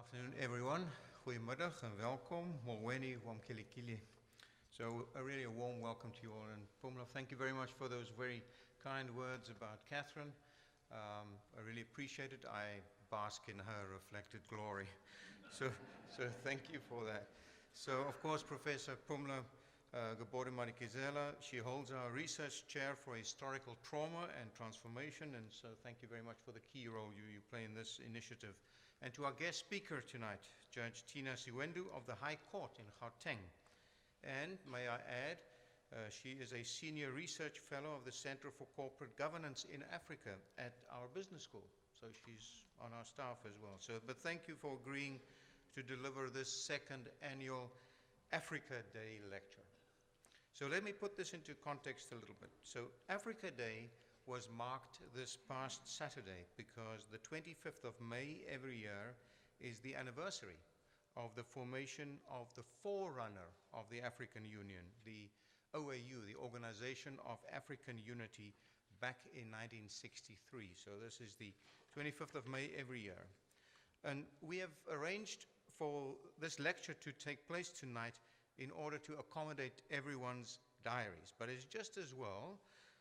afternoon, everyone. Goedemiddag and welcome. Molweni, Wamkilikili. So really a warm welcome to you all. And Pumla, thank you very much for those very kind words about Catherine. I really appreciate it. I bask in her reflected glory. So thank you for that. So, of course, Professor Pumla Gaborde-Madikizela, she holds our research chair for historical trauma and transformation, and so thank you very much for the key role you play in this initiative. And to our guest speaker tonight, Judge Thina Siwendu of the High Court in Gauteng. And may I add, she is a senior research fellow of the Center for Corporate Governance in Africa at our business school. So she's on our staff as well. But thank you for agreeing to deliver this second annual Africa Day lecture. So let me put this into context a little bit. So Africa Day was marked this past Saturday because the 25th of May every year is the anniversary of the formation of the forerunner of the African Union, the OAU, the Organization of African Unity, back in 1963. So this is the 25th of May every year. And we have arranged for this lecture to take place tonight in order to accommodate everyone's diaries. But it's just as well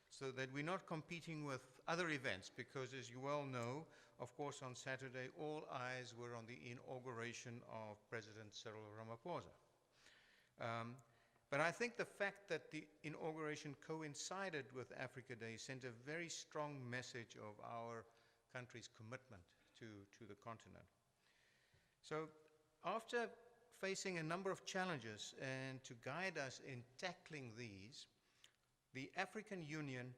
so that we're not competing with other events, because as you well know, of course, on Saturday, all eyes were on the inauguration of President Cyril Ramaphosa. But I think the fact that the inauguration coincided with Africa Day sent a very strong message of our country's commitment to the continent. So after facing a number of challenges, and to guide us in tackling these, the African Union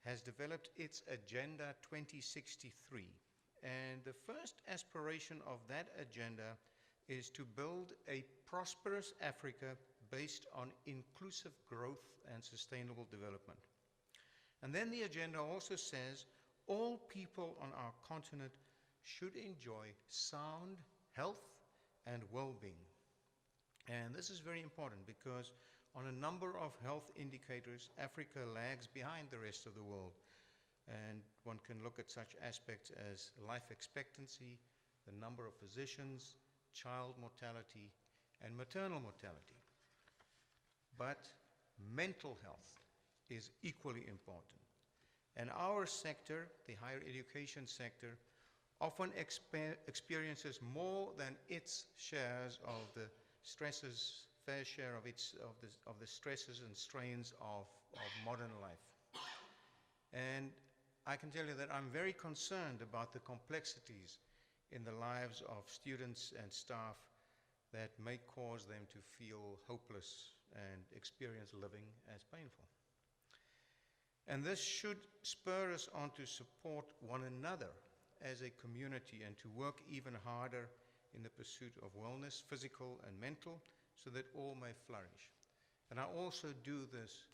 has developed its Agenda 2063. And the first aspiration of that agenda is to build a prosperous Africa based on inclusive growth and sustainable development. And then the agenda also says all people on our continent should enjoy sound health and well-being. And this is very important because on a number of health indicators, Africa lags behind the rest of the world. And one can look at such aspects as life expectancy, the number of physicians, child mortality, and maternal mortality. But mental health is equally important. And our sector, the higher education sector, often experiences more than its shares of the stresses, fair share of the stresses and strains of modern life. And I can tell you that I'm very concerned about the complexities in the lives of students and staff that may cause them to feel hopeless and experience living as painful. And this should spur us on to support one another as a community and to work even harder in the pursuit of wellness, physical and mental, so that all may flourish. And I also do this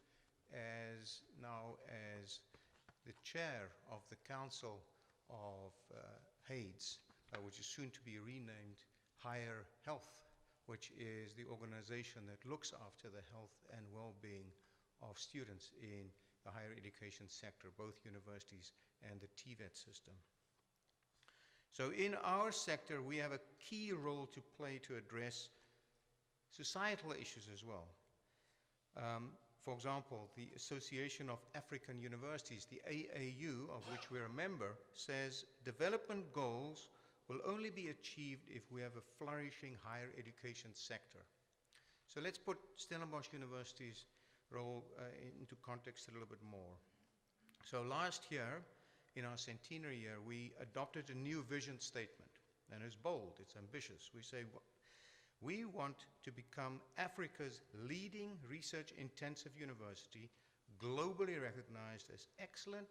as the chair of the Council of HAIDS, which is soon to be renamed Higher Health, which is the organization that looks after the health and well-being of students in the higher education sector, both universities and the TVET system. So in our sector, we have a key role to play to address societal issues as well. For example, the Association of African Universities, the AAU, of which we're a member, says development goals will only be achieved if we have a flourishing higher education sector. So let's put Stellenbosch University's role into context a little bit more. So last year, in our centenary year, we adopted a new vision statement, and it's bold, it's ambitious. We say, we want to become Africa's leading research-intensive university, globally recognized as excellent,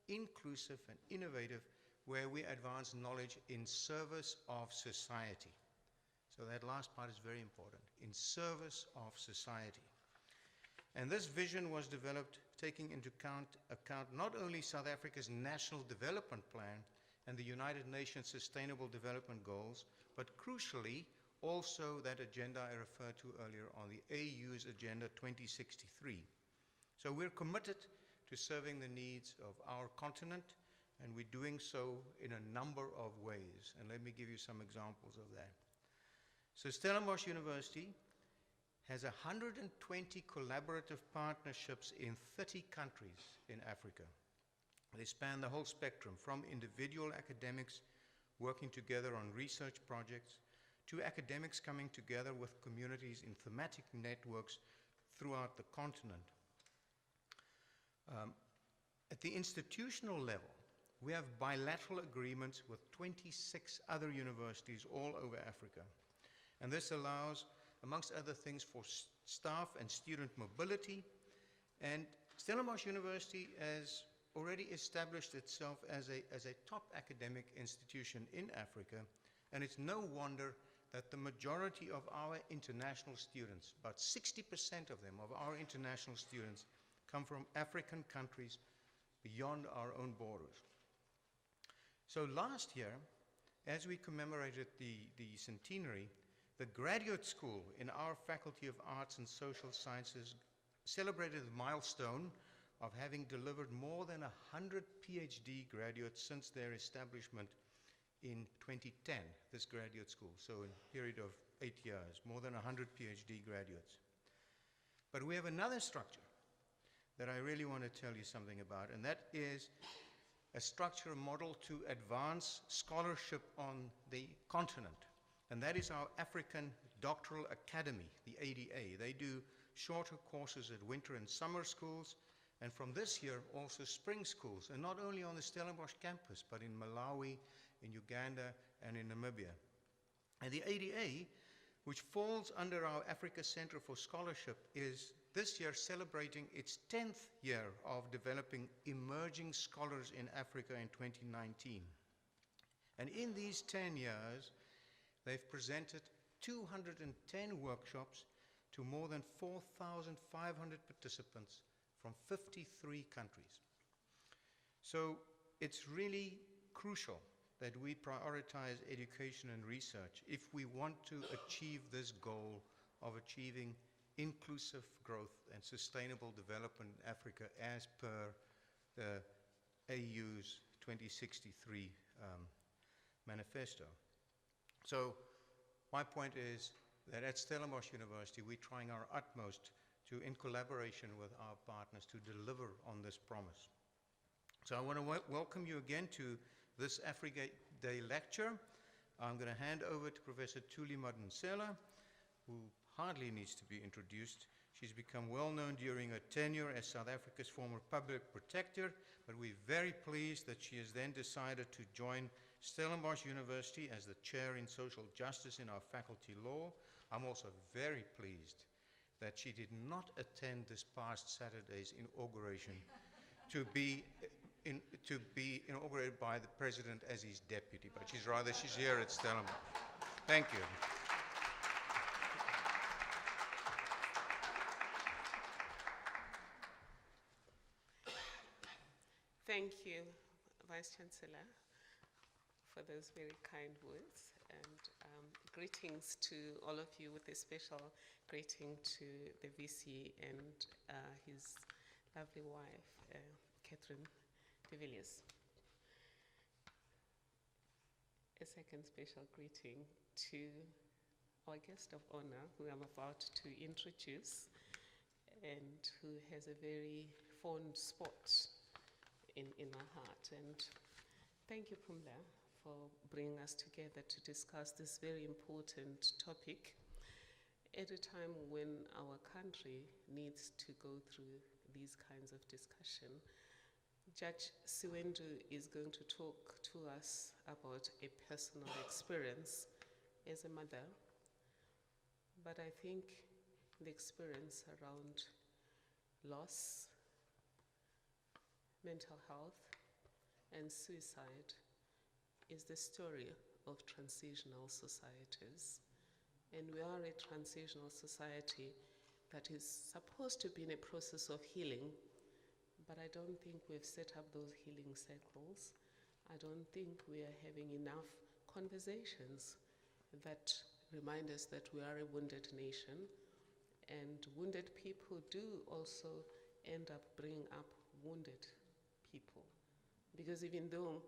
inclusive, and innovative, where we advance knowledge in service of society. So that last part is very important, in service of society. And this vision was developed taking into account not only South Africa's National Development Plan and the United Nations Sustainable Development Goals, but crucially also that agenda I referred to earlier on, the AU's Agenda 2063. So we're committed to serving the needs of our continent And we're doing so in a number of ways. And let me give you some examples of that. So Stellenbosch University has 120 collaborative partnerships in 30 countries in Africa. They span the whole spectrum, from individual academics working together on research projects, to academics coming together with communities in thematic networks throughout the continent. At the institutional level, we have bilateral agreements with 26 other universities all over Africa. And this allows, amongst other things, for staff and student mobility. And Stellenbosch University has already established itself as a top academic institution in Africa. And it's no wonder that the majority of our international students, about 60% of them, of our international students, come from African countries beyond our own borders. So last year, as we commemorated the centenary, the graduate school in our Faculty of Arts and Social Sciences celebrated the milestone of having delivered more than 100 PhD graduates since their establishment in 2010, this graduate school, so in a period of 8 years, more than 100 PhD graduates. But we have another structure that I really want to tell you something about, and that is a structure model to advance scholarship on the continent. And that is our African Doctoral Academy, the ADA. They do shorter courses at winter and summer schools, and from this year also spring schools, and not only on the Stellenbosch campus, but in Malawi, in Uganda, and in Namibia. And the ADA, which falls under our Africa Center for Scholarship, is this year celebrating its 10th year of developing emerging scholars in Africa in 2019. And in these 10 years, they've presented 210 workshops to more than 4,500 participants from 53 countries. So it's really crucial that we prioritize education and research if we want to achieve this goal of achieving inclusive growth and sustainable development in Africa as per the AU's 2063 manifesto. So my point is that at Stellenbosch University, we're trying our utmost to, in collaboration with our partners, to deliver on this promise. So I want to welcome you again to this Africa Day lecture. I'm going to hand over to Professor Thuli Madonsela, who hardly needs to be introduced. She's become well known during her tenure as South Africa's former public protector, but we're very pleased that she has then decided to join Stellenbosch University as the chair in social justice in our faculty law. I'm also very pleased that she did not attend this past Saturday's inauguration to be inaugurated by the president as his deputy, but she's here at Stellenbosch. Thank you. Thank you, Vice Chancellor, for those very kind words, and greetings to all of you, with a special greeting to the VC and his lovely wife, Wim de Villiers. A second special greeting to our guest of honor, who I'm about to introduce, and who has a very fond spot in my heart. And thank you, Pumla, for bringing us together to discuss this very important topic at a time when our country needs to go through these kinds of discussion. Judge Siwendu is going to talk to us about a personal experience as a mother, but I think the experience around loss, mental health, and suicide is the story of transitional societies. And we are a transitional society that is supposed to be in a process of healing, but I don't think we've set up those healing cycles. I don't think we are having enough conversations that remind us that we are a wounded nation, and wounded people do also end up bringing up wounded people. Because even though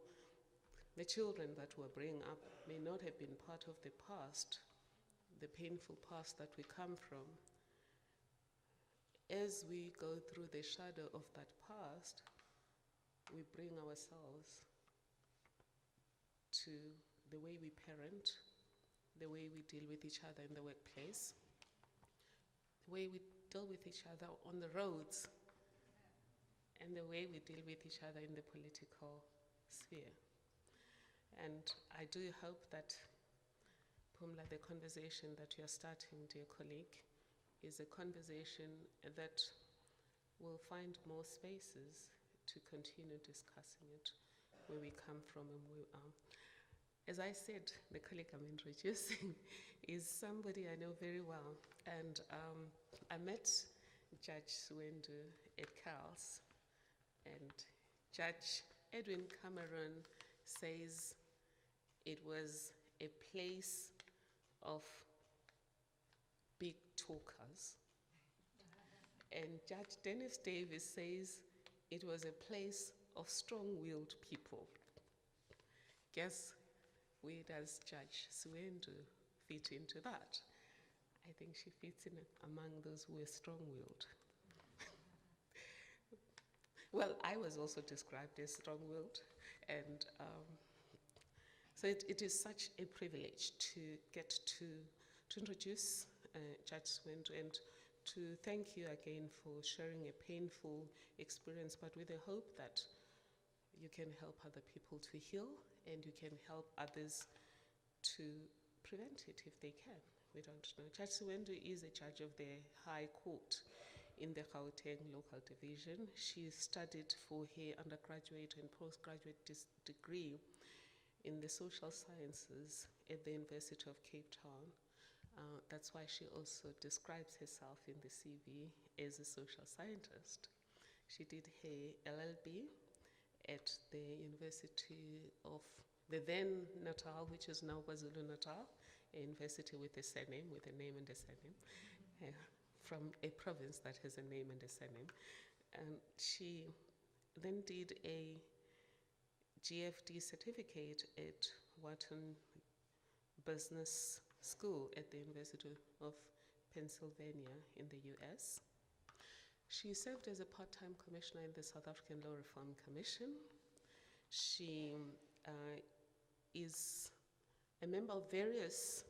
the children that we're bringing up may not have been part of the past, the painful past that we come from, as we go through the shadow of that past, we bring ourselves to the way we parent, the way we deal with each other in the workplace, the way we deal with each other on the roads, and the way we deal with each other in the political sphere. And I do hope that, Pumla, the conversation that you're starting, dear colleague, is a conversation that will find more spaces to continue discussing it, where we come from and where we are. As I said, the colleague I'm introducing is somebody I know very well. And I met Judge Siwendu at CALS, and Judge Edwin Cameron says it was a place of big talkers. And Judge Dennis Davis says it was a place of strong-willed people. Guess where does Judge Siwendu fit into that? I think she fits in among those who are strong-willed. Well, I was also described as strong-willed, and so it is such a privilege to get to introduce Judge Siwendu and to thank you again for sharing a painful experience, but with the hope that you can help other people to heal and you can help others to prevent it if they can. We don't know. Judge Siwendu is a judge of the High Court in the Gauteng local division. She studied for her undergraduate and postgraduate degree in the social sciences at the University of Cape Town. That's why she also describes herself in the CV as a social scientist. She did her LLB at the University of the then Natal, which is now KwaZulu-Natal, a university with a surname, with a name and a surname, from a province that has a name and a surname. And she then did a GFD certificate at Wharton Business School at the University of Pennsylvania in the US. She served as a part-time commissioner in the South African Law Reform Commission. She is a member of various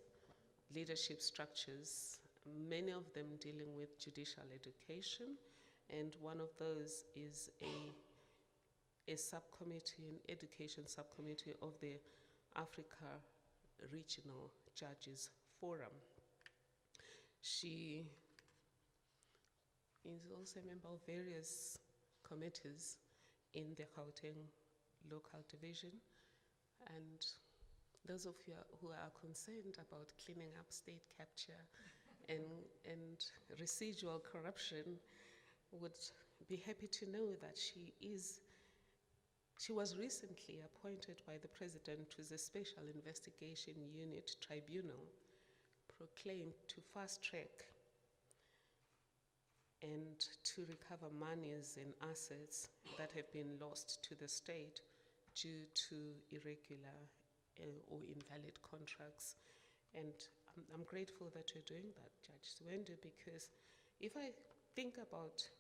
leadership structures, many of them dealing with judicial education, and one of those is a subcommittee, an education subcommittee of the Africa Regional Judges Forum. She is also a member of various committees in the Gauteng local division, and those of you who are concerned about cleaning up state capture and residual corruption would be happy to know that she was recently appointed by the President to the Special Investigation Unit Tribunal, proclaimed to fast-track and to recover monies and assets that have been lost to the state due to irregular or invalid contracts. And I'm grateful that you're doing that, Judge Siwendu, because if I think about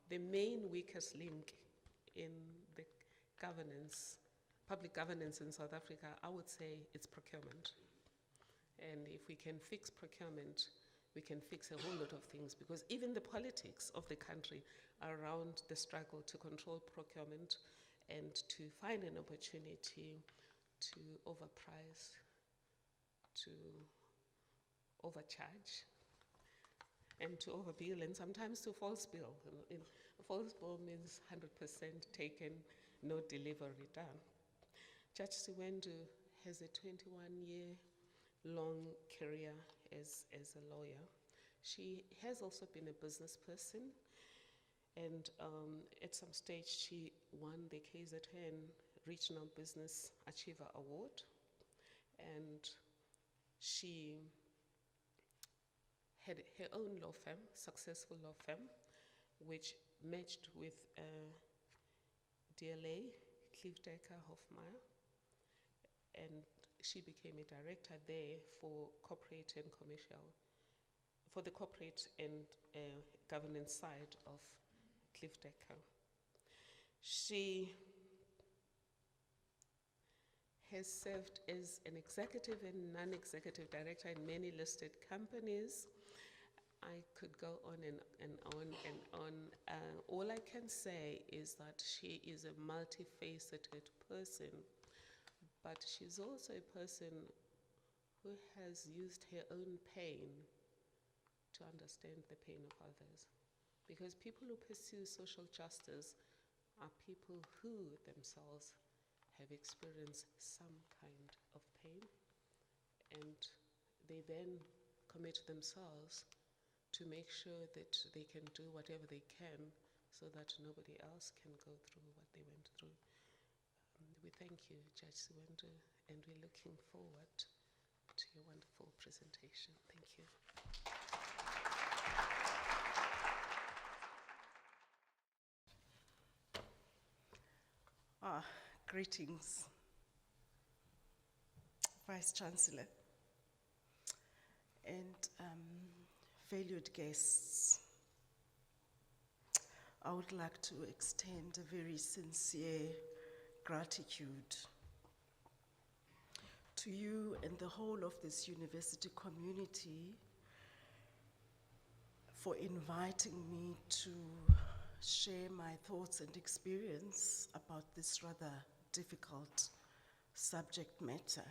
the main weakest link in the governance, public governance in South Africa, I would say it's procurement. And if we can fix procurement, we can fix a whole lot of things, because even the politics of the country are around the struggle to control procurement and to find an opportunity to overprice, to overcharge, and to overbill, and sometimes to false bill. A false bill means 100% taken, no delivery done. Judge Siwendu has a 21-year-long career as a lawyer. She has also been a business person, and at some stage she won the KZN Regional Business Achiever Award, and she had her own law firm, successful law firm, which merged with DLA, Cliffdecker Hofmeyer, and she became a director there for corporate and commercial, for the corporate and governance side of Cliffdecker. She has served as an executive and non-executive director in many listed companies. I could go on and on and on. All I can say is that she is a multifaceted person, but she's also a person who has used her own pain to understand the pain of others. Because people who pursue social justice are people who themselves have experienced some kind of pain, and they then commit themselves to make sure that they can do whatever they can so that nobody else can go through what they went through. We thank you, Judge Siwendu, and we're looking forward to your wonderful presentation. Thank you. Greetings, Vice Chancellor, and valued guests. I would like to extend a very sincere gratitude to you and the whole of this university community for inviting me to share my thoughts and experience about this rather difficult subject matter.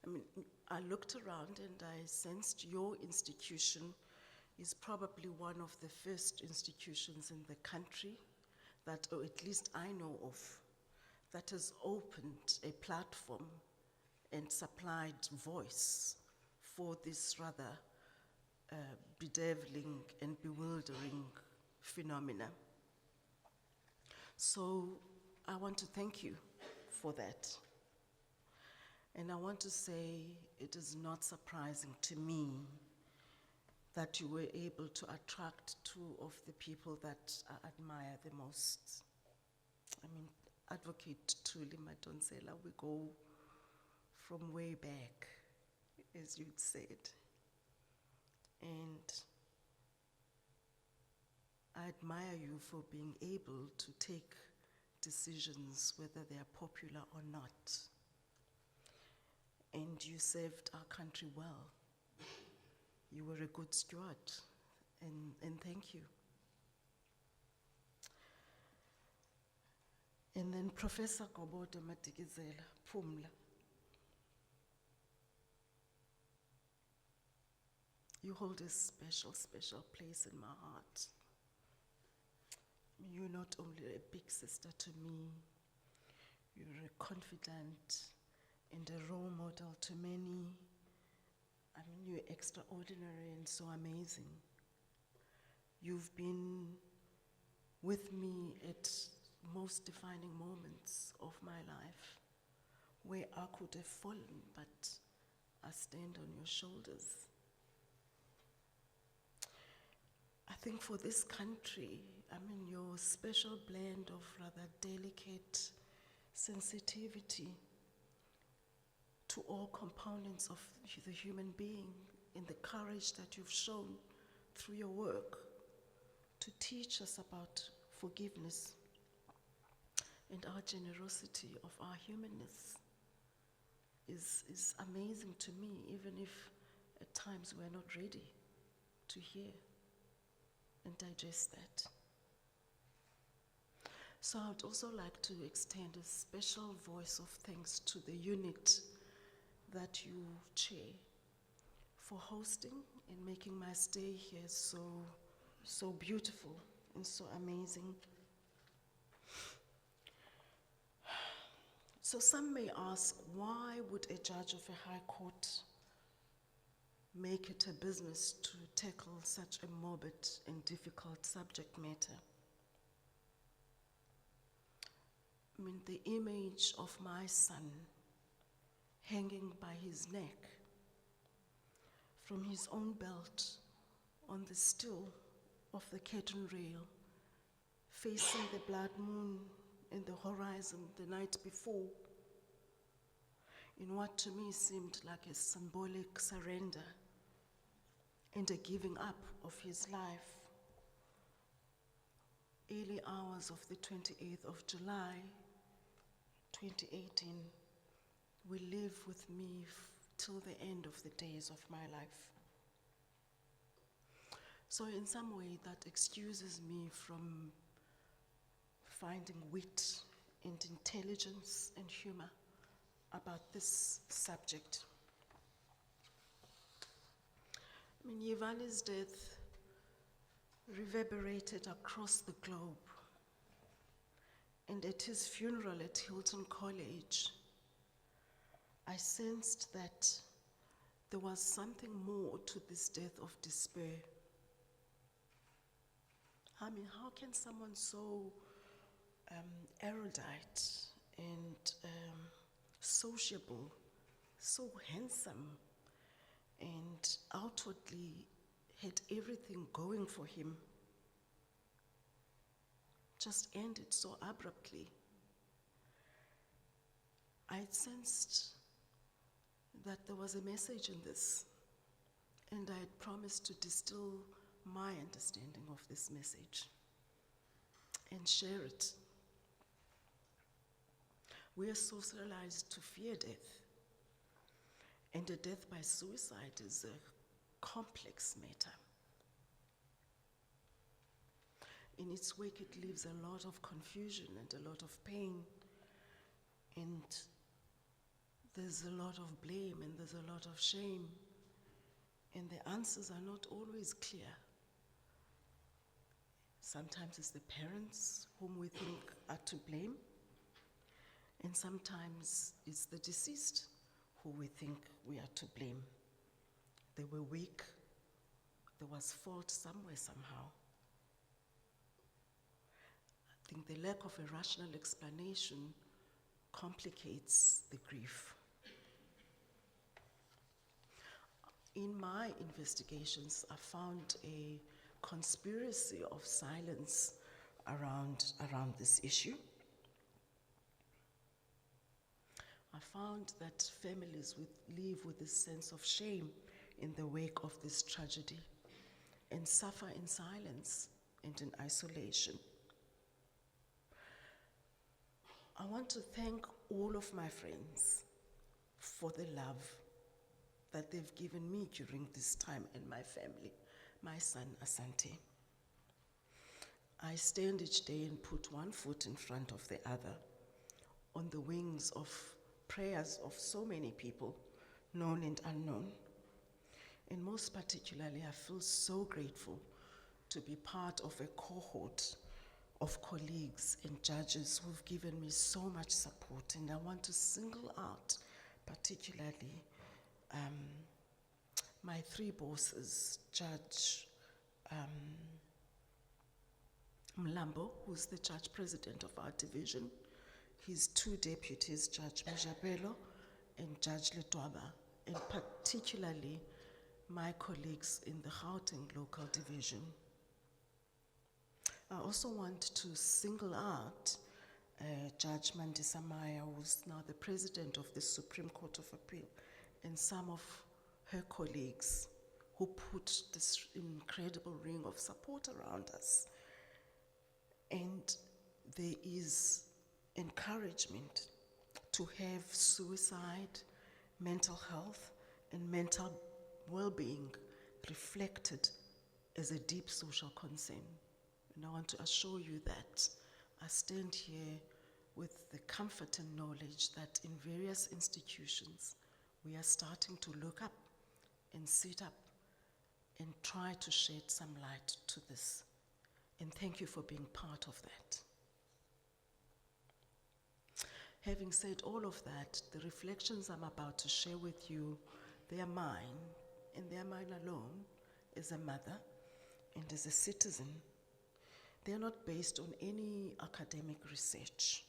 I mean, I looked around and I sensed your institution is probably one of the first institutions in the country that, or at least I know of, that has opened a platform and supplied voice for this rather bedeviling and bewildering phenomena. So I want to thank you for that. And I want to say it is not surprising to me that you were able to attract two of the people that I admire the most. I mean, Advocate Thuli Madonsela, we go from way back, as you'd said. And I admire you for being able to take decisions, whether they are popular or not. And you served our country well. You were a good steward, and thank you. And then Professor Gobodo Matikizela, Pumla. You hold a special, special place in my heart. You're not only a big sister to me, you're a confidant and a role model to many. I mean, you're extraordinary and so amazing. You've been with me at most defining moments of my life where I could have fallen, but I stand on your shoulders. I think for this country, I mean, your special blend of rather delicate sensitivity to all components of the human being, and the courage that you've shown through your work to teach us about forgiveness and our generosity of our humanness is amazing to me, even if at times we're not ready to hear and digest that. So I would also like to extend a special voice of thanks to the unit that you chair for hosting and making my stay here so beautiful and so amazing. So some may ask, why would a judge of a high court make it a business to tackle such a morbid and difficult subject matter? I mean, the image of my son hanging by his neck from his own belt on the stool of the curtain rail facing the blood moon in the horizon the night before, in what to me seemed like a symbolic surrender and a giving up of his life. Early hours of the 28th of July, 2018, will live with me till the end of the days of my life. So in some way that excuses me from finding wit and intelligence and humor about this subject. I mean, Yevali's death reverberated across the globe, and at his funeral at Hilton College, I sensed that there was something more to this death of despair. I mean, how can someone so erudite and sociable, so handsome, and outwardly had everything going for him, just ended so abruptly? I sensed that there was a message in this, and I had promised to distill my understanding of this message and share it. We are socialized to fear death, and a death by suicide is a complex matter. In its wake, it leaves a lot of confusion and a lot of pain, and there's a lot of blame and there's a lot of shame, and the answers are not always clear. Sometimes it's the parents whom we think are to blame, and sometimes it's the deceased who we think we are to blame. They were weak, there was fault somewhere, somehow. I think the lack of a rational explanation complicates the grief. In my investigations, I found a conspiracy of silence around this issue. I found that families live with a sense of shame in the wake of this tragedy and suffer in silence and in isolation. I want to thank all of my friends for the love that they've given me during this time, and my family, my son Asante. I stand each day and put one foot in front of the other on the wings of prayers of so many people, known and unknown. And most particularly, I feel so grateful to be part of a cohort of colleagues and judges who've given me so much support. And I want to single out particularly my three bosses, Judge Mlambo, who's the judge president of our division, his two deputies, Judge Mjabelo and Judge Letwaba, and particularly my colleagues in the Gauteng local division. I also want to single out Judge Mandisa Maya, who's now the president of the Supreme Court of Appeal, and some of her colleagues who put this incredible ring of support around us. And there is encouragement to have suicide, mental health, and mental well-being reflected as a deep social concern. And I want to assure you that I stand here with the comfort and knowledge that in various institutions, we are starting to look up and sit up and try to shed some light to this. And thank you for being part of that. Having said all of that, the reflections I'm about to share with you, they are mine, and they are mine alone as a mother and as a citizen. They are not based on any academic research,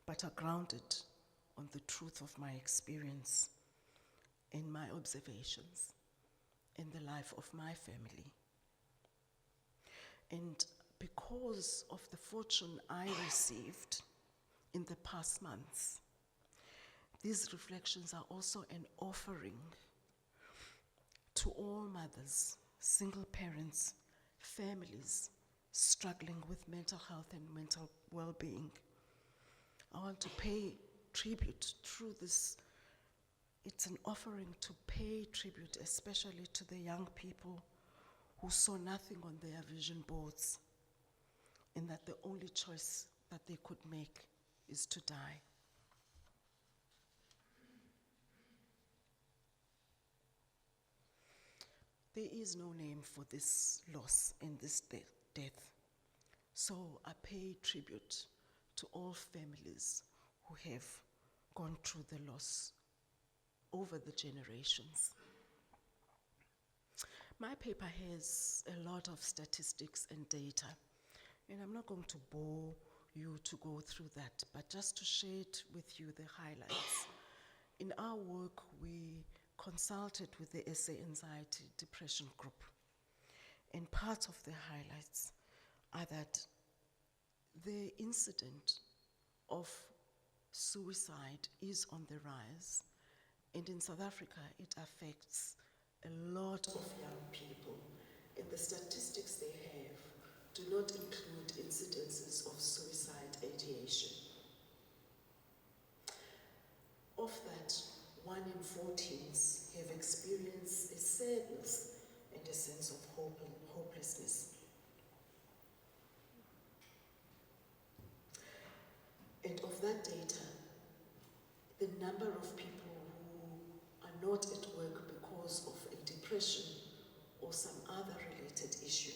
but are grounded on the truth of my experience and my observations in the life of my family. And because because of the fortune I received in the past months, these reflections are also an offering to all mothers, single parents, families struggling with mental health and mental well-being. I want to pay tribute through this. It's an offering to pay tribute, especially to the young people who saw nothing on their vision boards, and that the only choice that they could make is to die. There is no name for this loss and this death. So I pay tribute to all families who have gone through the loss over the generations. My paper has a lot of statistics and data, and I'm not going to bore you to go through that, but just to share it with you, the highlights. In our work, we consulted with the SA Anxiety Depression Group, and part of the highlights are that the incident of suicide is on the rise, and in South Africa it affects a lot of young people, and the statistics they have do not include incidences of suicide ideation. Of that, 1 in 4 teens have experienced a sadness and a sense of hopelessness. And of that data, the number of people who are not at work because of a depression or some other related issue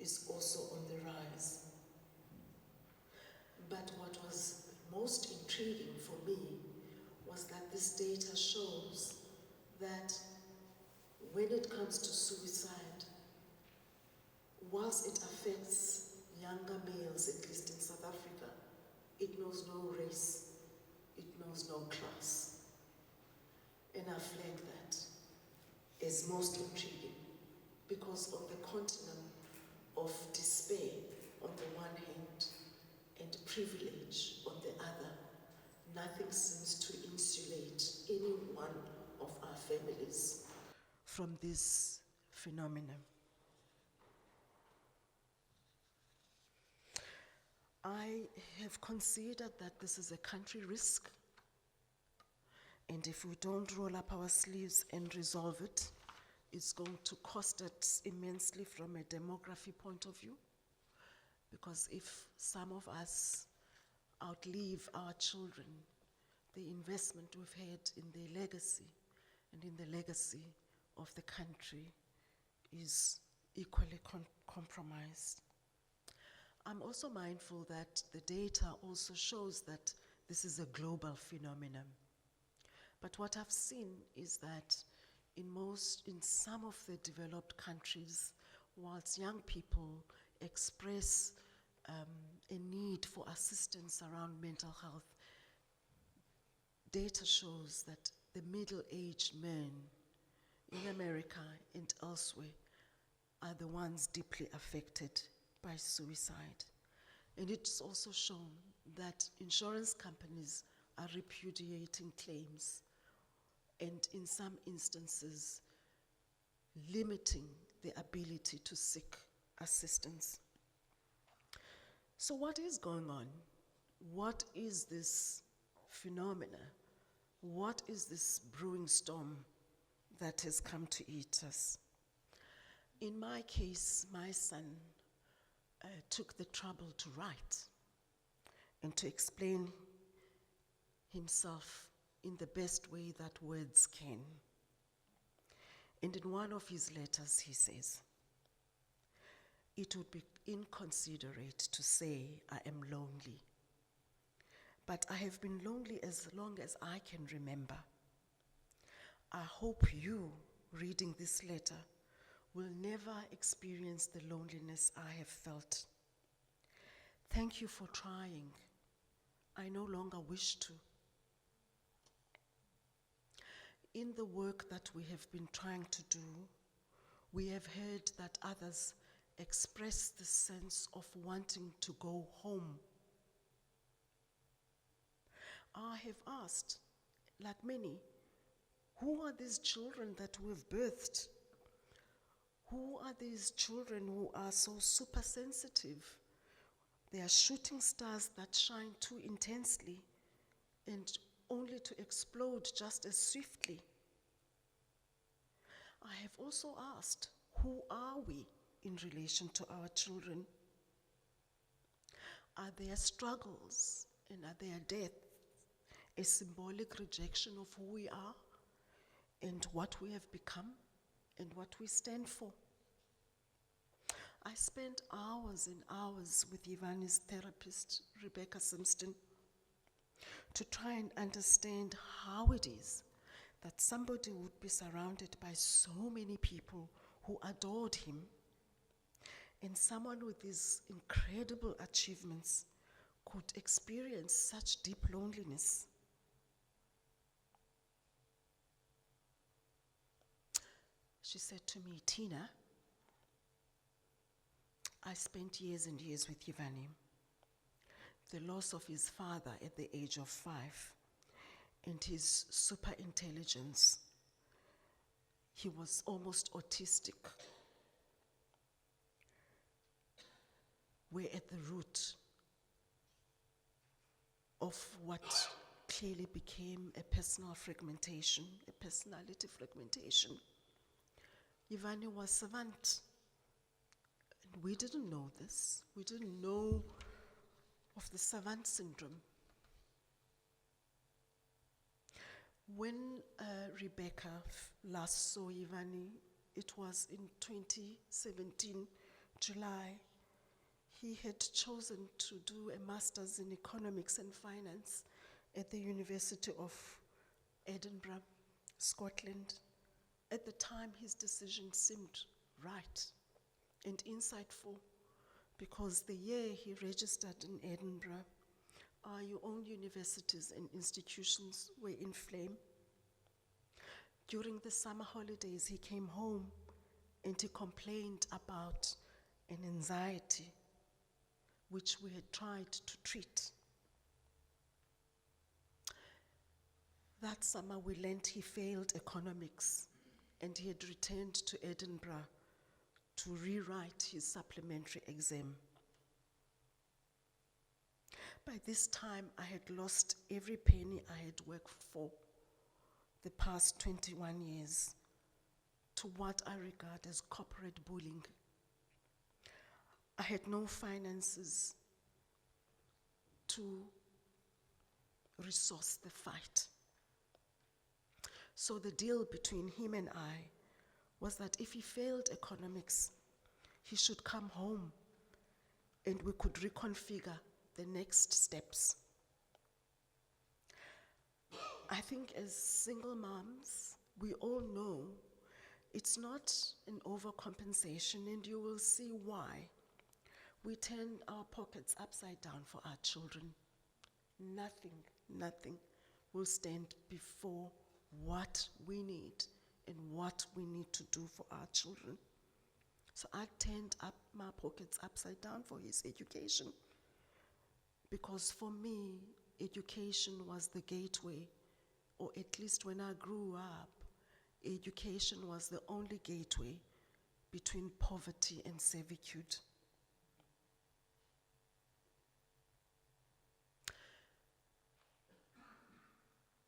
is also on the rise. But what was most intriguing for me was that this data shows that when it comes to suicide, whilst it affects younger males, at least in South Africa, it knows no race, it knows no class. And I flag that as most intriguing, because on the continent of despair on the one hand and privilege on the other, nothing seems to insulate any one of our families from this phenomenon. I have considered that this is a country risk, and if we don't roll up our sleeves and resolve it, it's going to cost us immensely from a demography point of view, because if some of us outlive our children, the investment we've had in their legacy and in the legacy of the country is equally compromised. I'm also mindful that the data also shows that this is a global phenomenon. But what I've seen is that in some of the developed countries, whilst young people express a need for assistance around mental health, data shows that the middle-aged men in America and elsewhere are the ones deeply affected by suicide. And it's also shown that insurance companies are repudiating claims, and in some instances, limiting the ability to seek assistance. So what is going on? What is this phenomena? What is this brewing storm that has come to eat us? In my case, my son took the trouble to write and to explain himself in the best way that words can. And in one of his letters he says, "It would be inconsiderate to say I am lonely, but I have been lonely as long as I can remember. I hope you, reading this letter, will never experience the loneliness I have felt. Thank you for trying. I no longer wish to." In the work that we have been trying to do, we have heard that others express the sense of wanting to go home. I have asked, like many, who are these children that we've birthed? Who are these children who are so super sensitive? They are shooting stars that shine too intensely and only to explode just as swiftly. I have also asked, who are we in relation to our children? Are their struggles and are their deaths a symbolic rejection of who we are and what we have become and what we stand for? I spent hours and hours with Ivani's therapist, Rebecca Simpson, to try and understand how it is that somebody would be surrounded by so many people who adored him, and someone with these incredible achievements could experience such deep loneliness. She said to me, "Thina, I spent years and years with Ivani. The loss of his father at the age of 5 and his super intelligence. He was almost autistic. Were at the root of what clearly became a personal fragmentation, a personality fragmentation. Ivani was savant. And we didn't know this. We didn't know of the savant syndrome. When Rebecca last saw Ivani, it was in 2017, July. He had chosen to do a master's in economics and finance at the University of Edinburgh, Scotland. At the time, his decision seemed right and insightful, because the year he registered in Edinburgh, your own universities and institutions were in flame. During the summer holidays, he came home and he complained about an anxiety which we had tried to treat. That summer we learned he failed economics and he had returned to Edinburgh to rewrite his supplementary exam. By this time, I had lost every penny I had worked for the past 21 years to what I regard as corporate bullying. I had no finances to resource the fight. So the deal between him and I was that if he failed economics, he should come home and we could reconfigure the next steps. I think as single moms, we all know it's not an overcompensation, and you will see why. We turn our pockets upside down for our children. Nothing will stand before what we need and what we need to do for our children. So I turned up my pockets upside down for his education, because for me, education was the gateway, or at least when I grew up, education was the only gateway between poverty and servitude.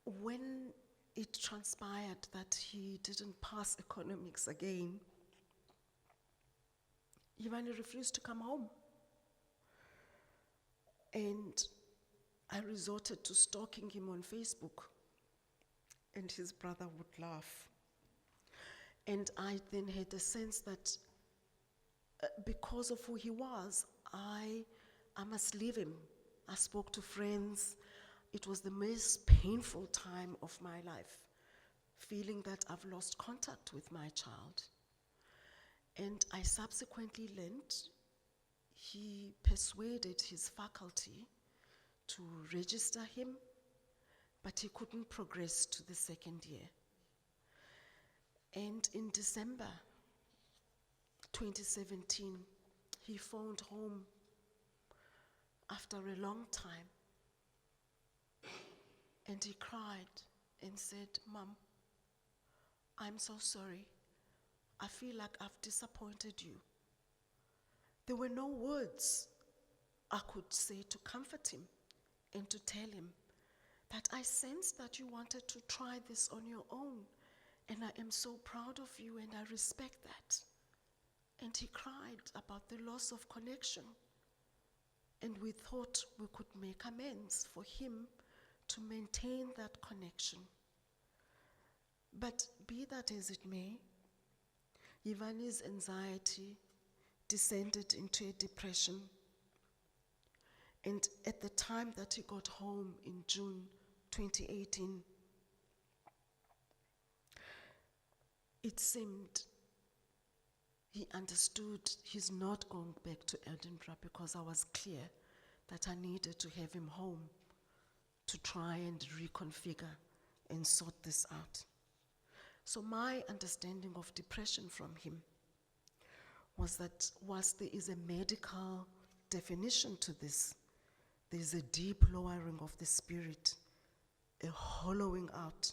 When it transpired that he didn't pass economics again, Ivani refused to come home. And I resorted to stalking him on Facebook, and his brother would laugh. And I then had a sense that because of who he was, I must leave him. I spoke to friends. It was the most painful time of my life, feeling that I've lost contact with my child. And I subsequently learned he persuaded his faculty to register him, but he couldn't progress to the second year. And in December 2017, he phoned home after a long time, and he cried and said, "Mom, I'm so sorry. I feel like I've disappointed you." There were no words I could say to comfort him and to tell him that I sensed that you wanted to try this on your own, and I am so proud of you and I respect that. And he cried about the loss of connection, and we thought we could make amends for him to maintain that connection. But be that as it may, Ivani's anxiety descended into a depression, and at the time that he got home in June 2018, it seemed he understood he's not going back to Edinburgh, because I was clear that I needed to have him home to try and reconfigure and sort this out. So my understanding of depression from him was that whilst there is a medical definition to this, there is a deep lowering of the spirit, a hollowing out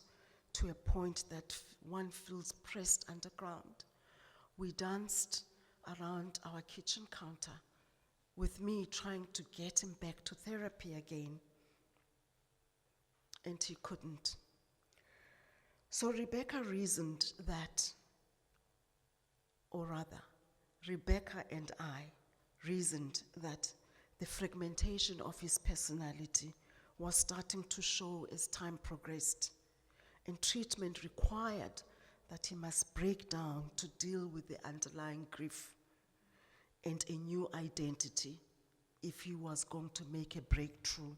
to a point that one feels pressed underground. We danced around our kitchen counter with me trying to get him back to therapy again, and he couldn't. So Rebecca reasoned that, or rather, Rebecca and I reasoned that the fragmentation of his personality was starting to show as time progressed, and treatment required that he must break down to deal with the underlying grief and a new identity if he was going to make a breakthrough.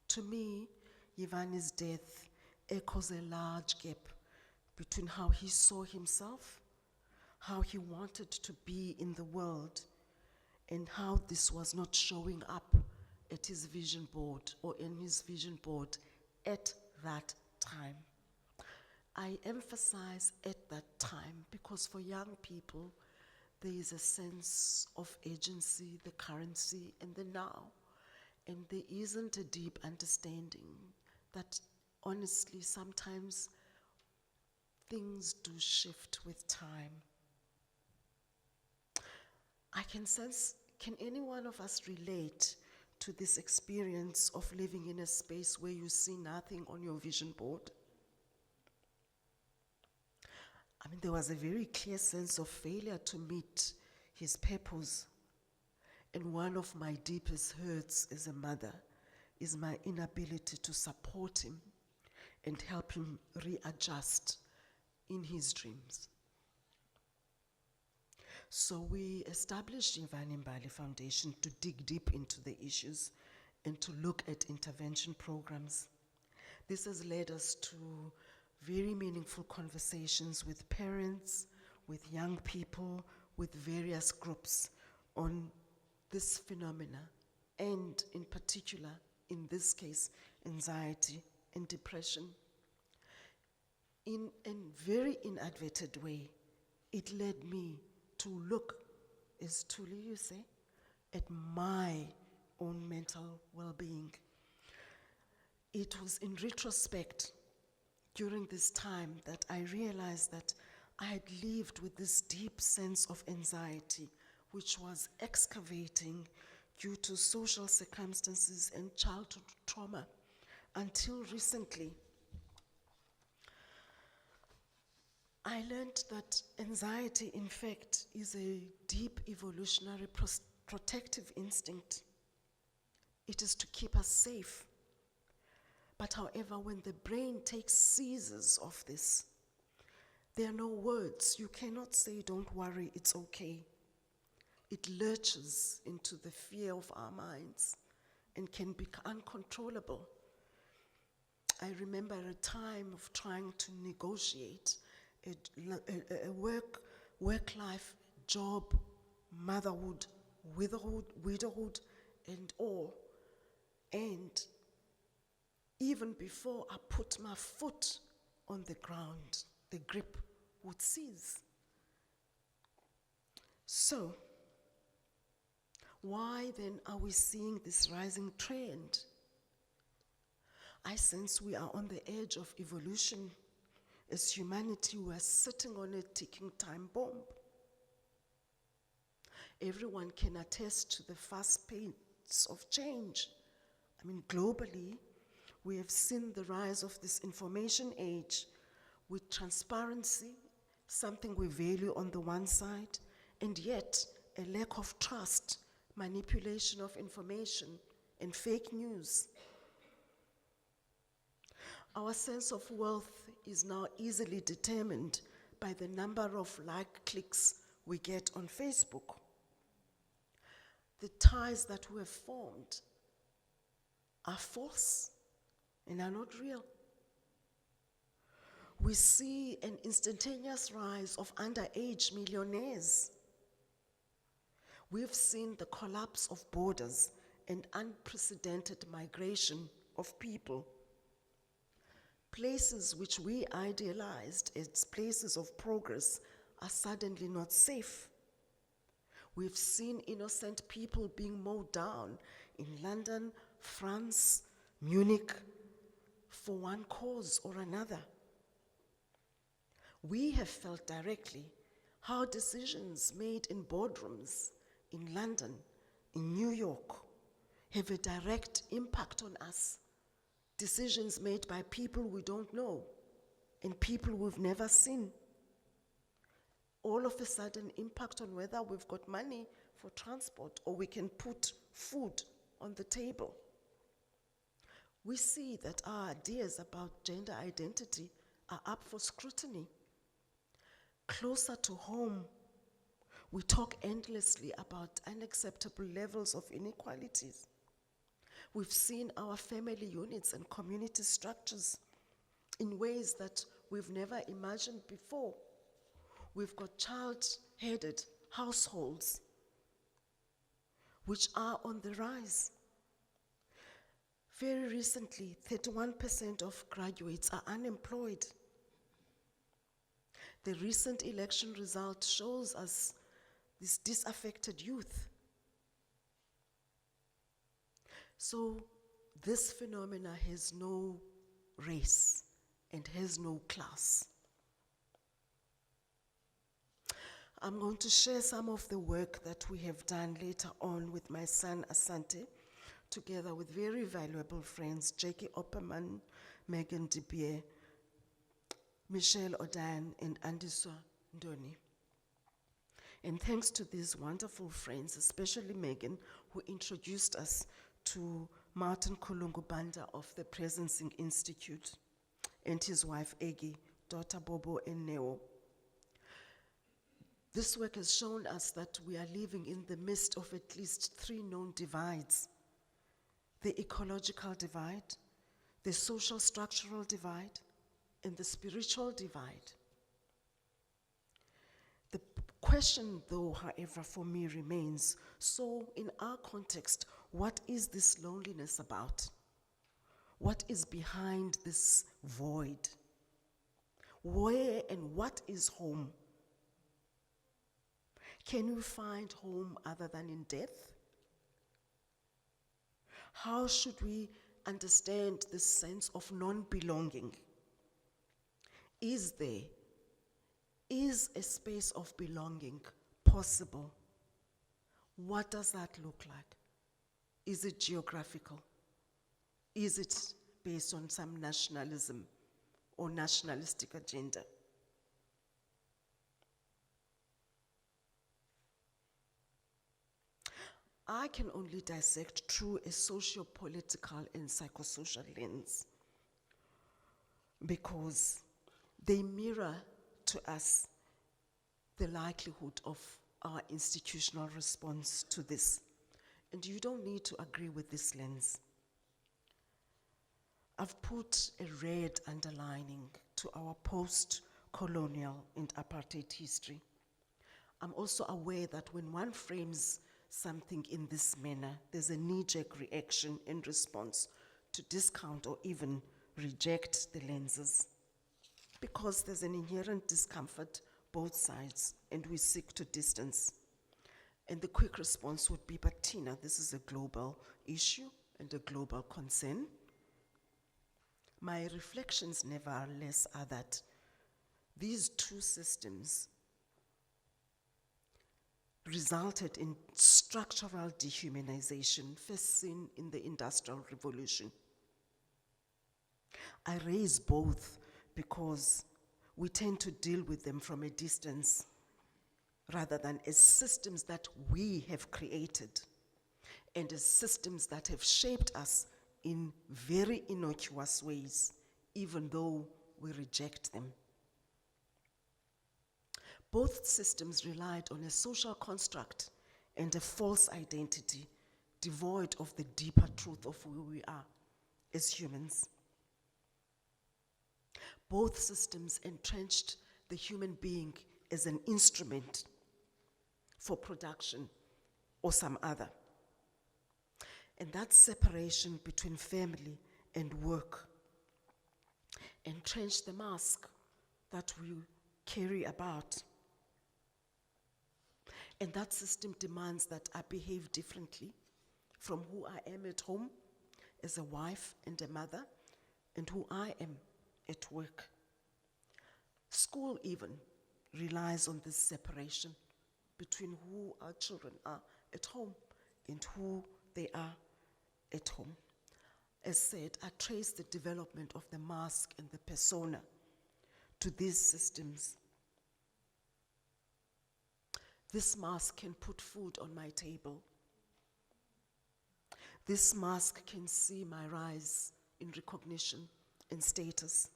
To me, Ivani's death echoes a large gap between how he saw himself, how he wanted to be in the world, and how this was not showing up at his vision board or in his vision board at that time. I emphasize at that time because for young people, there is a sense of agency, the currency, and the now. And there isn't a deep understanding that honestly sometimes things do shift with time. I can sense, can any one of us relate to this experience of living in a space where you see nothing on your vision board? I mean, there was a very clear sense of failure to meet his purpose. And one of my deepest hurts as a mother is my inability to support him and help him readjust in his dreams. So we established Ivani Mbali Foundation to dig deep into the issues and to look at intervention programs. This has led us to very meaningful conversations with parents, with young people, with various groups on this phenomena, and in particular, in this case, anxiety and depression. In a very inadvertent way, it led me to look, as Tuli you say, at my own mental well-being. It was in retrospect during this time that I realized that I had lived with this deep sense of anxiety, which was excavating due to social circumstances and childhood trauma until recently. I learned that anxiety, in fact, is a deep evolutionary protective instinct. It is to keep us safe. But however, when the brain takes seizures of this, there are no words. You cannot say, "Don't worry, it's okay." It lurches into the fear of our minds and can be uncontrollable. I remember a time of trying to negotiate a work-life, job, motherhood, widowhood, and all. And even before I put my foot on the ground, the grip would cease. So, Why then are we seeing this rising trend? I sense we are on the edge of evolution. As humanity, we are sitting on a ticking time bomb. Everyone can attest to the fast pace of change. I mean, globally, we have seen the rise of this information age with transparency, something we value on the one side, and yet a lack of trust, manipulation of information, and fake news. Our sense of wealth is now easily determined by the number of clicks we get on Facebook. The ties that we have formed are false and are not real. We see an instantaneous rise of underage millionaires. We've seen the collapse of borders and unprecedented migration of people. Places which we idealized as places of progress are suddenly not safe. We've seen innocent people being mowed down in London, France, Munich, for one cause or another. We have felt directly how decisions made in boardrooms in London, in New York, have a direct impact on us. Decisions made by people we don't know and people we've never seen. All of a sudden impact on whether we've got money for transport or we can put food on the table. We see that our ideas about gender identity are up for scrutiny. Closer to home, we talk endlessly about unacceptable levels of inequalities. We've seen our family units and community structures in ways that we've never imagined before. We've got child-headed households which are on the rise. Very recently, 31% of graduates are unemployed. The recent election result shows us this disaffected youth. So this phenomena has no race and has no class. I'm going to share some of the work that we have done later on with my son Asante, together with very valuable friends, Jackie Opperman, Megan de Villiers, Michelle Odan, and Andiswa Ndoni. And thanks to these wonderful friends, especially Megan, who introduced us to Martin Kulungubanda of the Presencing Institute and his wife Egi, daughter Bobo and Neo. This work has shown us that we are living in the midst of at least 3 known divides: the ecological divide, the social structural divide, and the spiritual divide. The question, though, however, for me remains, so in our context, what is this loneliness about? What is behind this void? Where and what is home? Can we find home other than in death? How should we understand this sense of non-belonging? Is a space of belonging possible? What does that look like? Is it geographical? Is it based on some nationalism or nationalistic agenda? I can only dissect through a socio-political and psychosocial lens because they mirror to us the likelihood of our institutional response to this. And you don't need to agree with this lens. I've put a red underlining to our post-colonial and apartheid history. I'm also aware that when one frames something in this manner, there's a knee-jerk reaction in response to discount or even reject the lenses, because there's an inherent discomfort both sides, and we seek to distance. And the quick response would be, but Tina, this is a global issue and a global concern. My reflections nevertheless are that these two systems resulted in structural dehumanization, first seen in the Industrial Revolution. I raise both because we tend to deal with them from a distance rather than as systems that we have created and as systems that have shaped us in very innocuous ways, even though we reject them. Both systems relied on a social construct and a false identity devoid of the deeper truth of who we are as humans. Both systems entrenched the human being as an instrument for production or some other. And that separation between family and work entrenched the mask that we carry about. And that system demands that I behave differently from who I am at home as a wife and a mother and who I am at work. School even relies on this separation between who our children are at home and who they are at home. As said, I trace the development of the mask and the persona to these systems. This mask can put food on my table. This mask can see my rise in recognition and status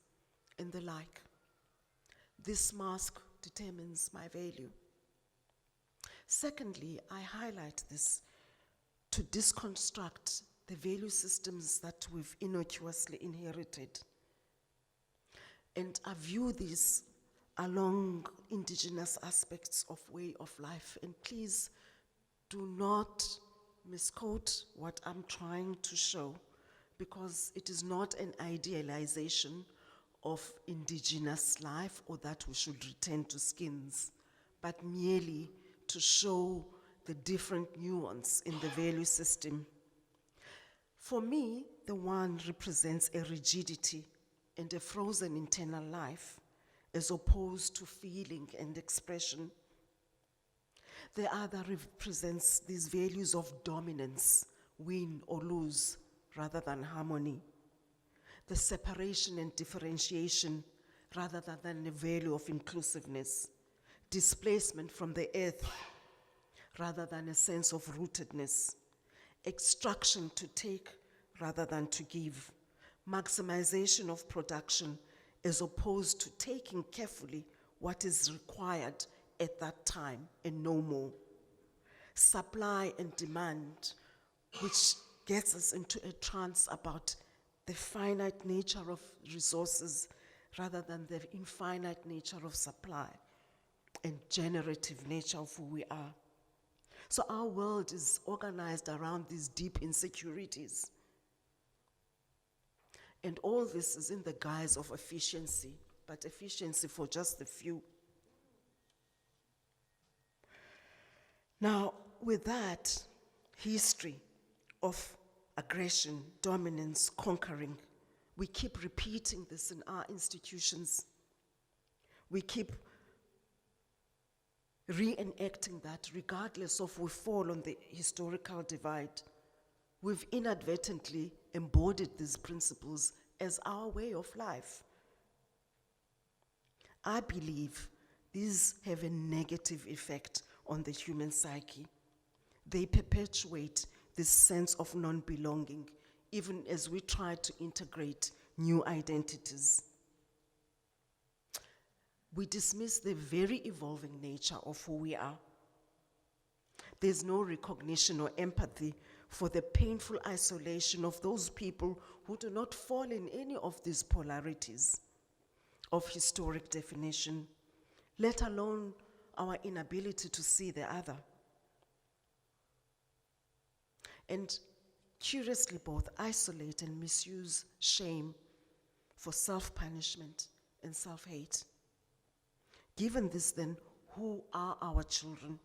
and the like. This mask determines my value. Secondly, I highlight this to deconstruct the value systems that we've innocuously inherited. And I view these along indigenous aspects of way of life. And please do not misquote what I'm trying to show, because it is not an idealization of indigenous life or that we should return to skins, but merely to show the different nuance in the value system. For me, the one represents a rigidity and a frozen internal life, as opposed to feeling and expression. The other represents these values of dominance, win or lose, rather than harmony. The separation and differentiation, rather than the value of inclusiveness. Displacement from the earth, rather than a sense of rootedness. Extraction to take, rather than to give. Maximization of production, as opposed to taking carefully what is required at that time and no more. Supply and demand, which gets us into a trance about the finite nature of resources rather than the infinite nature of supply and generative nature of who we are. So our world is organized around these deep insecurities. And all this is in the guise of efficiency, but efficiency for just a few. Now, with that history of aggression, dominance, conquering, we keep repeating this in our institutions. We keep reenacting that regardless of we fall on the historical divide. We've inadvertently embodied these principles as our way of life. I believe these have a negative effect on the human psyche. They perpetuate this sense of non-belonging, even as we try to integrate new identities. We dismiss the very evolving nature of who we are. There's no recognition or empathy for the painful isolation of those people who do not fall in any of these polarities of historic definition, let alone our inability to see the other. And curiously, both isolate and misuse shame for self-punishment and self-hate. Given this, then, who are our children?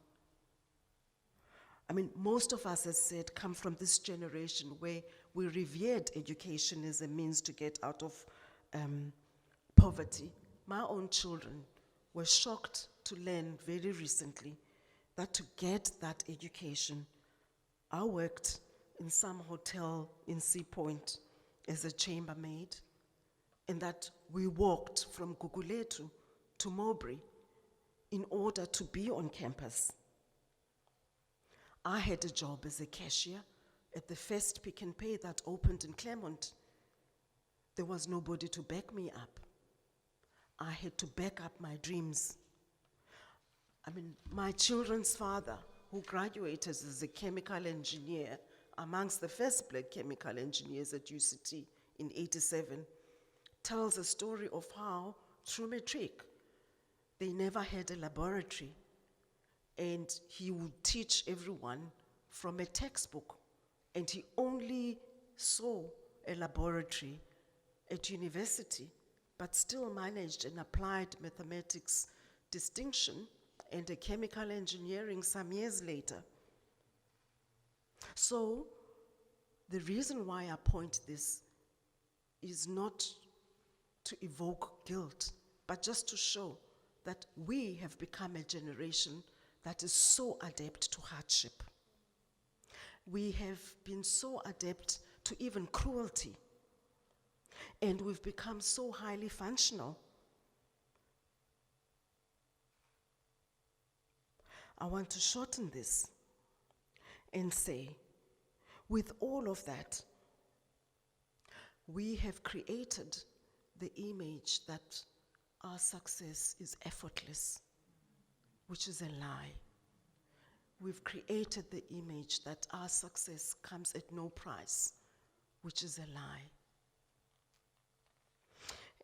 I mean, most of us, as said, come from this generation where we revered education as a means to get out of poverty. My own children were shocked to learn very recently that to get that education, I worked in some hotel in Sea Point as a chambermaid, and that we walked from Guguletu to Mowbray in order to be on campus. I had a job as a cashier at the first Pick n Pay that opened in Claremont. There was nobody to back me up. I had to back up my dreams. I mean, my children's father, who graduated as a chemical engineer, amongst the first black chemical engineers at UCT in '87, tells a story of how, through matric, they never had a laboratory, and he would teach everyone from a textbook, and he only saw a laboratory at university, but still managed an applied mathematics distinction and a chemical engineering some years later. So, the reason why I point this is not to evoke guilt, but just to show that we have become a generation that is so adept to hardship. We have been so adept to even cruelty, and we've become so highly functional. I want to shorten this and say, with all of that, we have created the image that our success is effortless, which is a lie. We've created the image that our success comes at no price, which is a lie.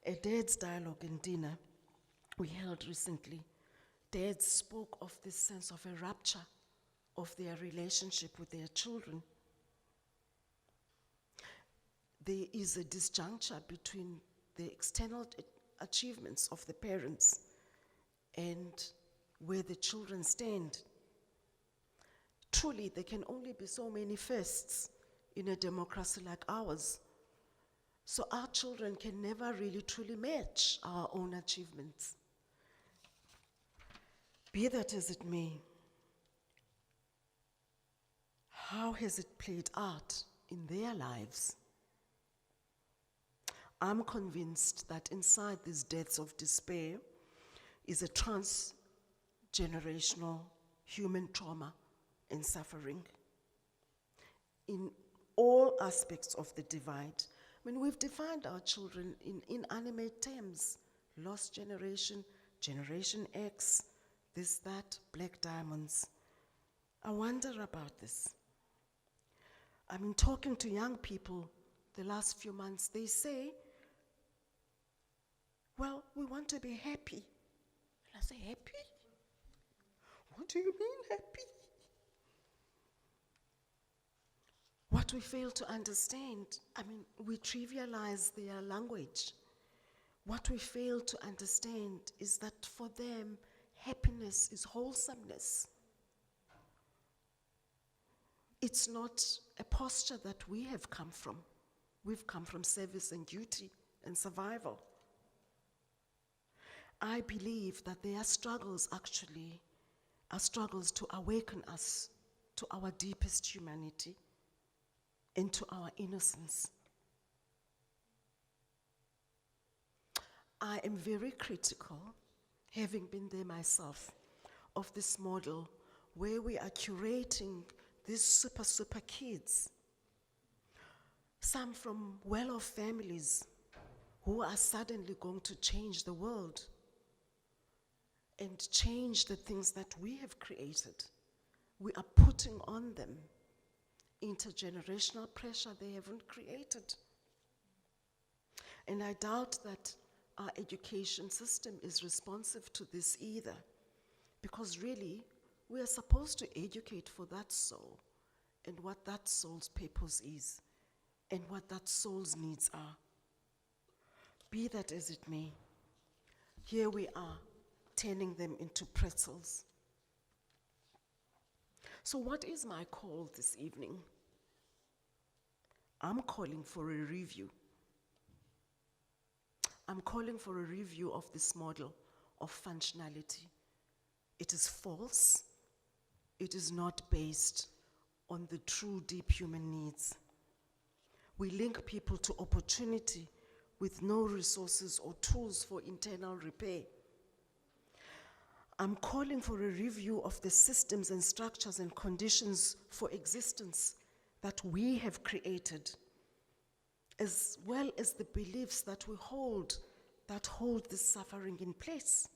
A dad's dialogue in dinner we held recently, dads spoke of this sense of a rupture of their relationship with their children. There is a disjuncture between the external achievements of the parents and where the children stand. Truly, there can only be so many firsts in a democracy like ours. So our children can never really truly match our own achievements. Be that as it may, how has it played out in their lives? I'm convinced that inside these deaths of despair is a transgenerational human trauma and suffering in all aspects of the divide. I mean, we've defined our children in inanimate terms: lost generation, Generation X, this, that, black diamonds. I wonder about this. I mean, talking to young people the last few months, they say, well, we want to be happy. And I say, happy? What do you mean happy? What we fail to understand, I mean, we trivialize their language. What we fail to understand is that for them, happiness is wholesomeness. It's not a posture that we have come from. We've come from service and duty and survival. I believe that their struggles actually are struggles to awaken us to our deepest humanity and to our innocence. I am very critical, having been there myself, of this model where we are curating these super kids, some from well-off families who are suddenly going to change the world and change the things that we have created. We are putting on them intergenerational pressure they haven't created. And I doubt that our education system is responsive to this either, because really, we are supposed to educate for that soul and what that soul's purpose is and what that soul's needs are. Be that as it may, here we are, turning them into pretzels. So what is my call this evening? I'm calling for a review. I'm calling for a review of this model of functionality. It is false. It is not based on the true deep human needs. We link people to opportunity with no resources or tools for internal repair. I'm calling for a review of the systems and structures and conditions for existence that we have created, as well as the beliefs that we hold that hold this suffering in place.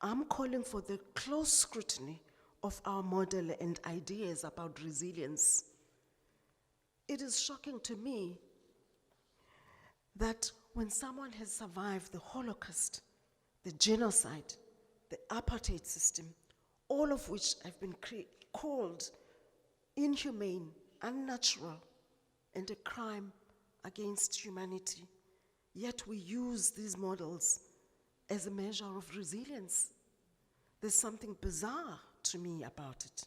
I'm calling for the close scrutiny of our model and ideas about resilience. It is shocking to me that when someone has survived the Holocaust, the genocide, the apartheid system, all of which have been called inhumane, unnatural, and a crime against humanity, yet we use these models as a measure of resilience. There's something bizarre to me about it,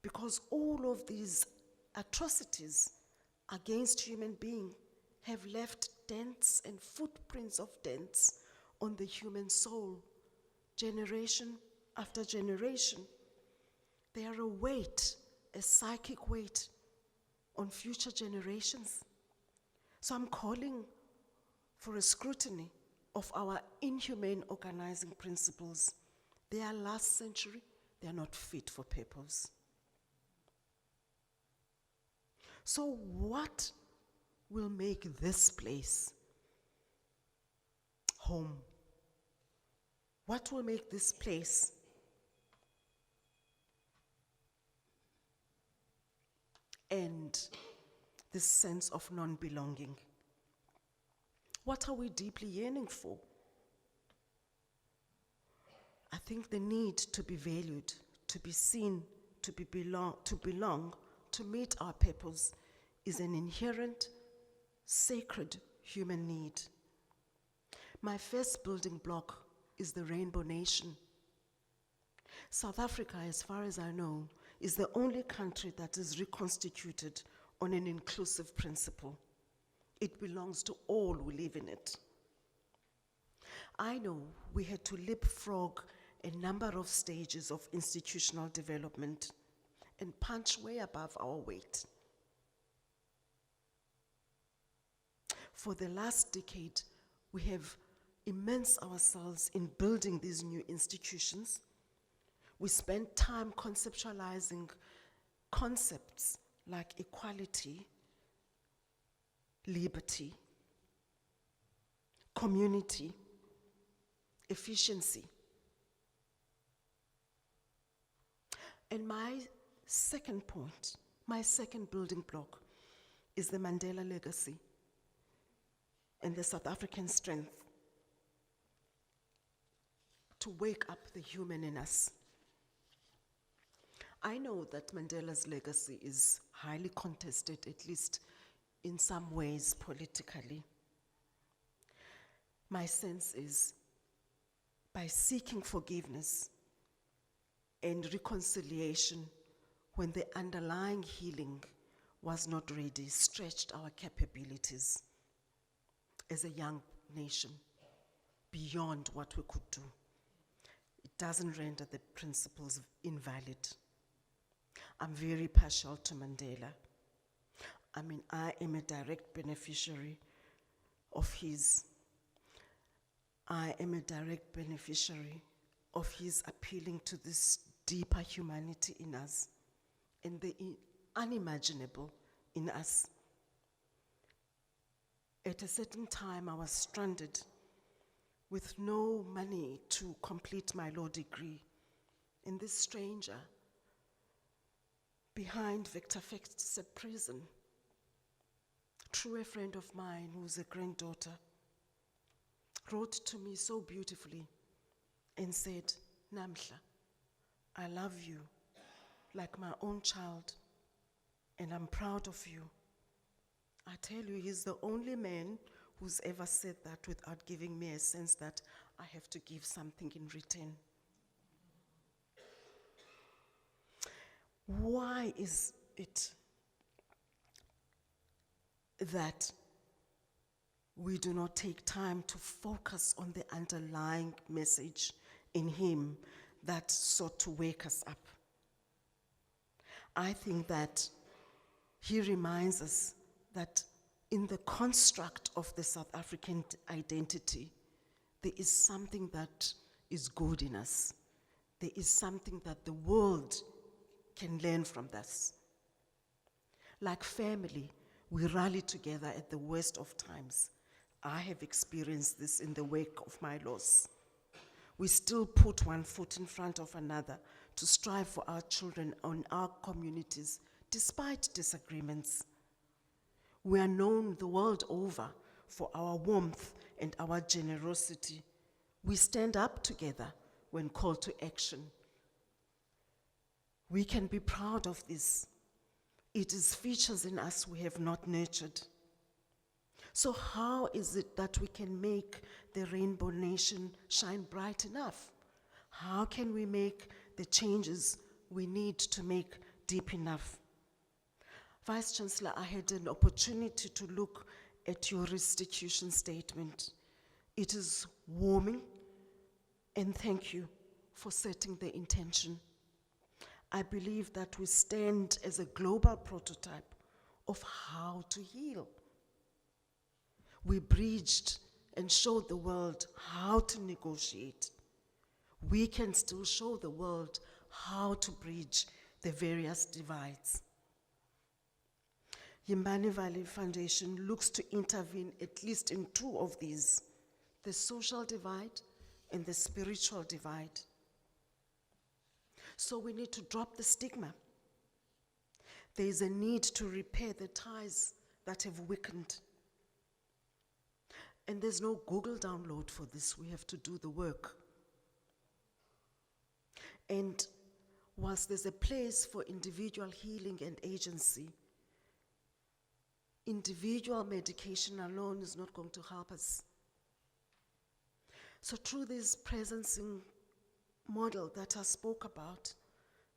because all of these atrocities against human beings have left dents and footprints of dents on the human soul, generation after generation. They are a weight, a psychic weight on future generations. So I'm calling for a scrutiny of our inhumane organizing principles. They are last century, they are not fit for purpose. So what will make this place home? What will make this place end this sense of non-belonging? What are we deeply yearning for? I think the need to be valued, to be seen, to belong, to meet our purpose is an inherent, sacred human need. My first building block is the Rainbow Nation. South Africa, as far as I know, is the only country that is reconstituted on an inclusive principle. It belongs to all who live in it. I know we had to leapfrog a number of stages of institutional development and punch way above our weight. For the last decade, we have immersed ourselves in building these new institutions. We spent time conceptualizing concepts like equality, liberty, community, efficiency. And my second point, my second building block is the Mandela legacy and the South African strength to wake up the human in us. I know that Mandela's legacy is highly contested, at least in some ways politically. My sense is, by seeking forgiveness and reconciliation when the underlying healing was not ready, stretched our capabilities as a young nation beyond what we could do. It doesn't render the principles invalid. I'm very partial to Mandela. I mean, I am a direct beneficiary of his. I am a direct beneficiary of his appealing to this deeper humanity in us and the unimaginable in us. At a certain time, I was stranded with no money to complete my law degree. And this stranger behind Victor Fex's prison, through a friend of mine who's a granddaughter, wrote to me so beautifully and said, "Namhla, I love you like my own child, and I'm proud of you." I tell you, he's the only man who's ever said that without giving me a sense that I have to give something in return. Why is it that we do not take time to focus on the underlying message in him that sought to wake us up? I think that he reminds us that in the construct of the South African identity, there is something that is good in us. There is something that the world can learn from us. Like family, we rally together at the worst of times. I have experienced this in the wake of my loss. We still put one foot in front of another to strive for our children and our communities, despite disagreements. We are known the world over for our warmth and our generosity. We stand up together when called to action. We can be proud of this. It is features in us we have not nurtured. So how is it that we can make the Rainbow Nation shine bright enough? How can we make the changes we need to make deep enough? Vice Chancellor, I had an opportunity to look at your restitution statement. It is warming, and thank you for setting the intention. I believe that we stand as a global prototype of how to heal. We bridged and showed the world how to negotiate. We can still show the world how to bridge the various divides. Yimbani Valley Foundation looks to intervene at least in two of these, the social divide and the spiritual divide. So we need to drop the stigma. There is a need to repair the ties that have weakened. And there's no Google download for this. We have to do the work. And whilst there's a place for individual healing and agency, individual medication alone is not going to help us. So through this presencing model that I spoke about,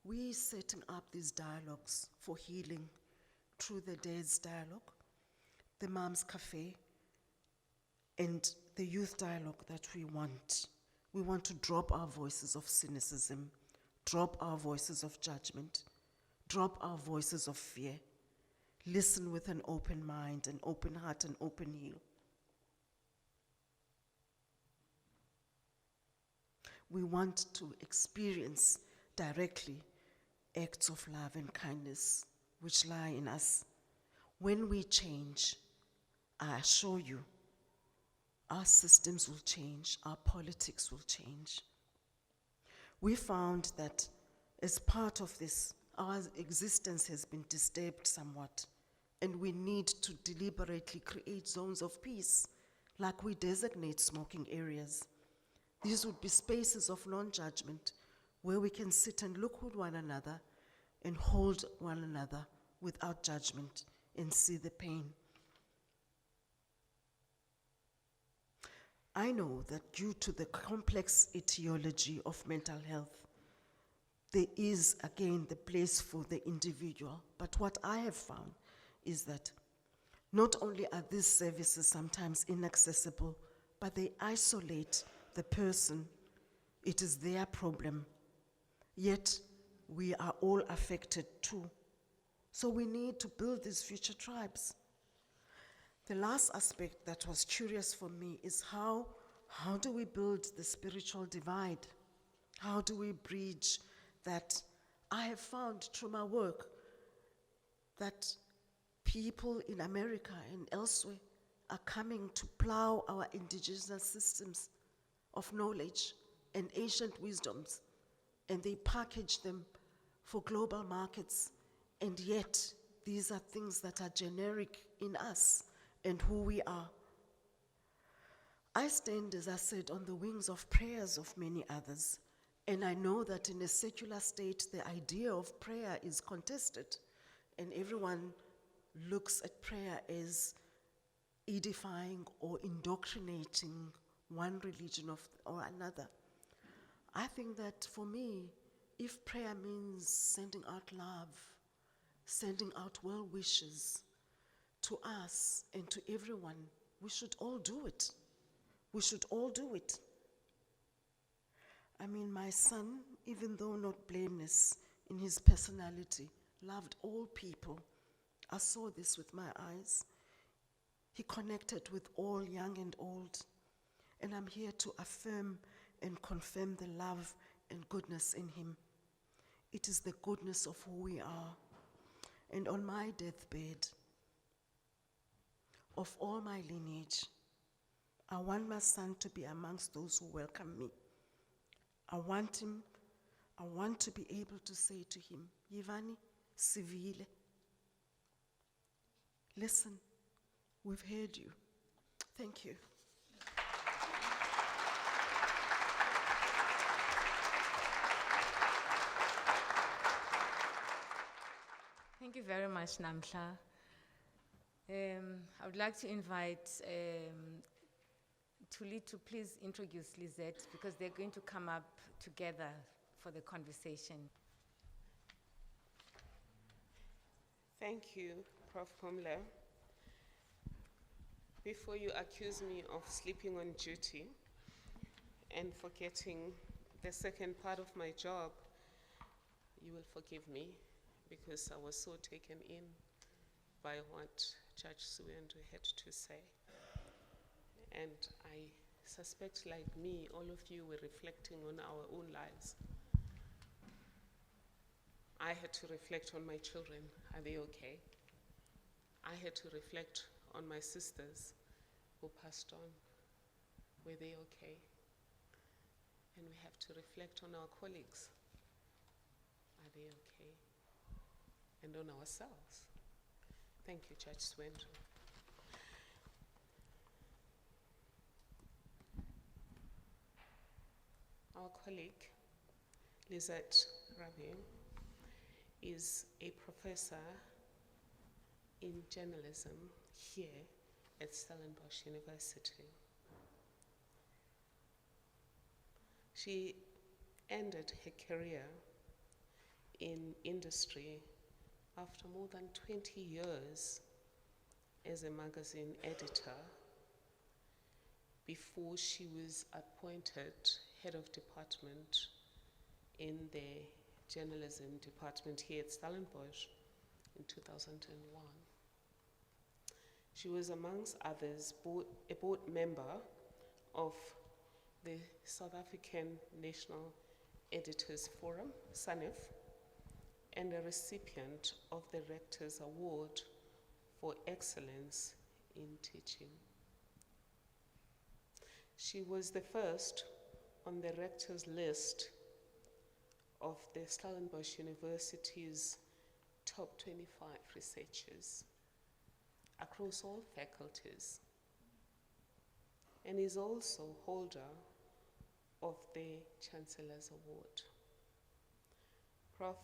we're setting up these dialogues for healing through the Dads Dialogue, the Moms Cafe, and the youth dialogue that we want. We want to drop our voices of cynicism, drop our voices of judgment, drop our voices of fear, listen with an open mind, an open heart, and open ear. We want to experience directly acts of love and kindness which lie in us. When we change, I assure you, our systems will change, our politics will change. We found that as part of this, our existence has been disturbed somewhat, and we need to deliberately create zones of peace, like we designate smoking areas. These would be spaces of non-judgment where we can sit and look at one another and hold one another without judgment and see the pain. I know that due to the complex etiology of mental health, there is again the place for the individual. But what I have found is that not only are these services sometimes inaccessible, but they isolate the person. It is their problem. Yet we are all affected too. So we need to build these future tribes. The last aspect that was curious for me is how do we build the spiritual divide? How do we bridge that? I have found through my work that people in America and elsewhere are coming to plow our indigenous systems of knowledge and ancient wisdoms, and they package them for global markets, and yet these are things that are generic in us and who we are. I stand, as I said, on the wings of prayers of many others, and I know that in a secular state the idea of prayer is contested, and everyone looks at prayer as edifying or indoctrinating one religion or another. I think that for me, if prayer means sending out love, sending out well wishes to us and to everyone, we should all do it. We should all do it. I mean, my son, even though not blameless in his personality, loved all people. I saw this with my eyes. He connected with all, young and old. And I'm here to affirm and confirm the love and goodness in him. It is the goodness of who we are. And on my deathbed, of all my lineage, I want my son to be amongst those who welcome me. I want to be able to say to him, Yivani, Sivile, listen, we've heard you. Thank you. Thank you very much, Namhla. I would like to invite Tuli to please introduce Lizette, because they're going to come up together for the conversation. Thank you, Prof. Pumla. Before you accuse me of sleeping on duty and forgetting the second part of my job, you will forgive me, because I was so taken in by what Judge Siwendu had to say. And I suspect, like me, all of you were reflecting on our own lives. I had to reflect on my children. Are they okay? I had to reflect on my sisters who passed on. Were they okay? And we have to reflect on our colleagues. Are they okay? And on ourselves. Thank you, Judge Siwendu. Our colleague, Lizette Rabi, is a professor in journalism here at Stellenbosch University. She ended her career in industry after more than 20 years as a magazine editor, before she was appointed head of department in the journalism department here at Stellenbosch in 2001. She was, amongst others, a board member of the South African National Editors Forum, SANEF, and a recipient of the Rector's Award for Excellence in Teaching. She was the first on the Rector's list of the Stellenbosch University's top 25 researchers across all faculties, and is also holder of the Chancellor's Award. Prof.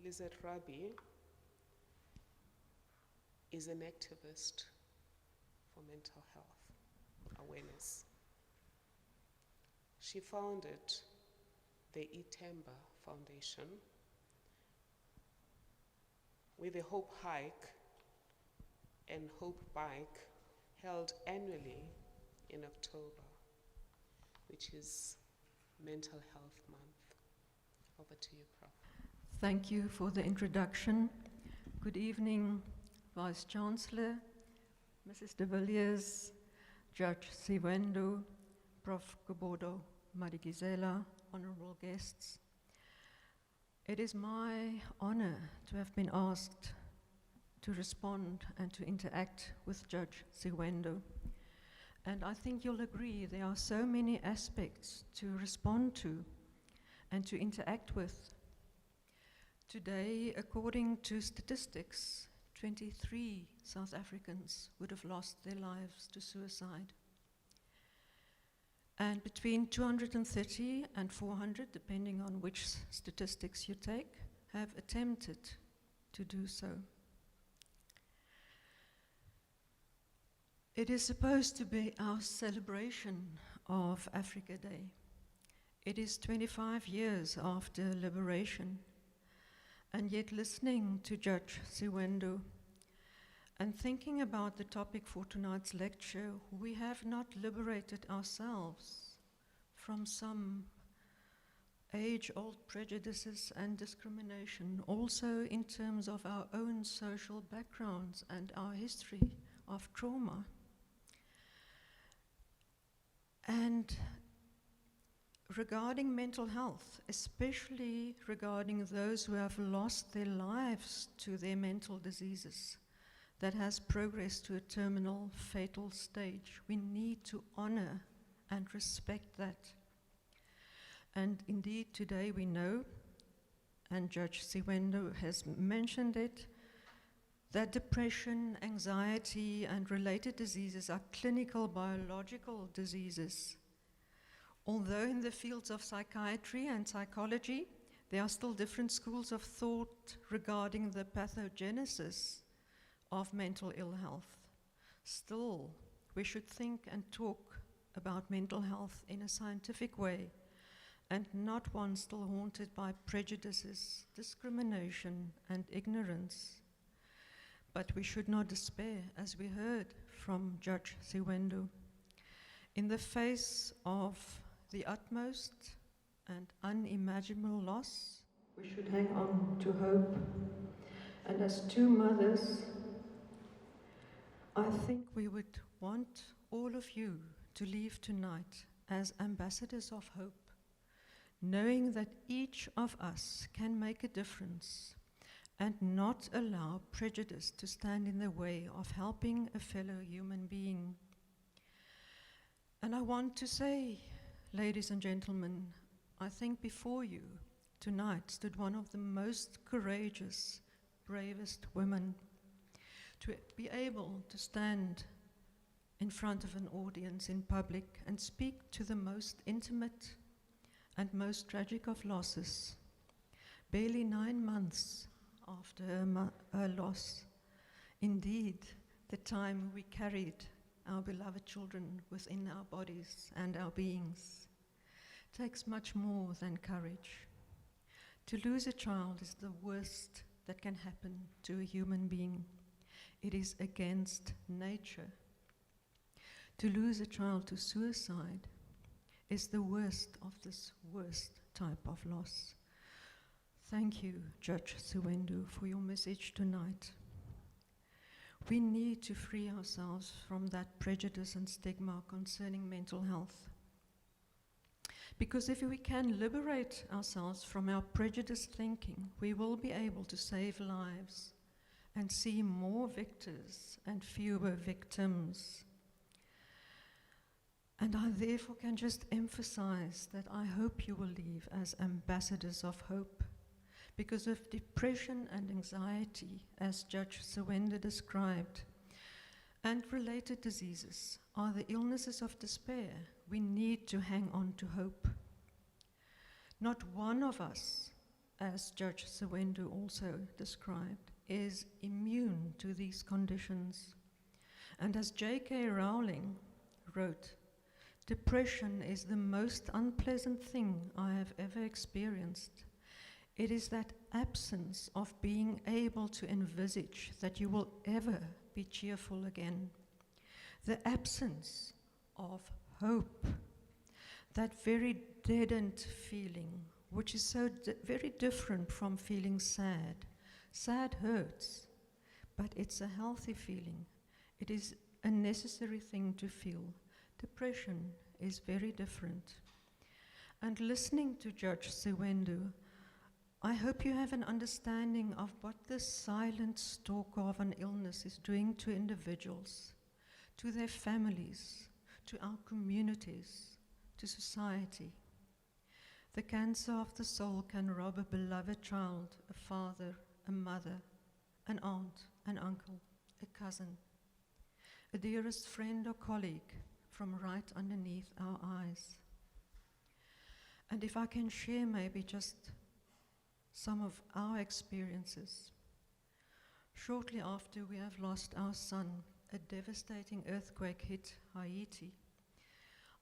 Lizette Rabi is an activist for mental health awareness. She founded the Itemba Foundation with a Hope Hike and Hope Bike held annually in October, which is Mental Health Month. Over to you, Prof. Thank you for the introduction. Good evening, Vice Chancellor, Mrs. de Villiers, Judge Siwendu, Prof. Gobodo Madikizela, honorable guests. It is my honor to have been asked to respond and to interact with Judge Siwendu. And I think you'll agree there are so many aspects to respond to and to interact with. Today, according to statistics, 23 South Africans would have lost their lives to suicide. And between 230 and 400, depending on which statistics you take, have attempted to do so. It is supposed to be our celebration of Africa Day. It is 25 years after liberation, and yet listening to Judge Siwendu and thinking about the topic for tonight's lecture, we have not liberated ourselves from some age-old prejudices and discrimination, also in terms of our own social backgrounds and our history of trauma. And regarding mental health, especially regarding those who have lost their lives to their mental diseases that has progressed to a terminal, fatal stage, we need to honor and respect that. And indeed, today we know, and Judge Siwendu has mentioned it, that depression, anxiety, and related diseases are clinical biological diseases. Although in the fields of psychiatry and psychology, there are still different schools of thought regarding the pathogenesis of mental ill health. Still, we should think and talk about mental health in a scientific way, and not one still haunted by prejudices, discrimination, and ignorance. But we should not despair, as we heard from Judge Siwendu. In the face of the utmost and unimaginable loss, we should hang on to hope. And as two mothers, I think we would want all of you to leave tonight as ambassadors of hope, knowing that each of us can make a difference and not allow prejudice to stand in the way of helping a fellow human being. And I want to say, ladies and gentlemen, I think before you tonight stood one of the most courageous, bravest women to be able to stand in front of an audience in public and speak to the most intimate and most tragic of losses. Barely 9 months after her loss, indeed, the time we carried our beloved children within our bodies and our beings, takes much more than courage. To lose a child is the worst that can happen to a human being. It is against nature. To lose a child to suicide is the worst of this worst type of loss. Thank you, Judge Siwendu, for your message tonight. We need to free ourselves from that prejudice and stigma concerning mental health. Because if we can liberate ourselves from our prejudiced thinking, we will be able to save lives and see more victors and fewer victims. And I therefore can just emphasize that I hope you will leave as ambassadors of hope, because of depression and anxiety, as Judge Siwendu described, and related diseases are the illnesses of despair. We need to hang on to hope. Not one of us, as Judge Siwendu also described, is immune to these conditions. And as J.K. Rowling wrote, depression is the most unpleasant thing I have ever experienced. It is that absence of being able to envisage that you will ever be cheerful again. The absence of hope, that very deadened feeling, which is so very different from feeling sad. Sad hurts, but it's a healthy feeling. It is a necessary thing to feel. Depression is very different. And listening to Judge Siwendu, I hope you have an understanding of what this silent stalk of an illness is doing to individuals, to their families, to our communities, to society. The cancer of the soul can rob a beloved child, a father, a mother, an aunt, an uncle, a cousin, a dearest friend or colleague from right underneath our eyes. And if I can share maybe just some of our experiences. Shortly after we have lost our son, a devastating earthquake hit Haiti.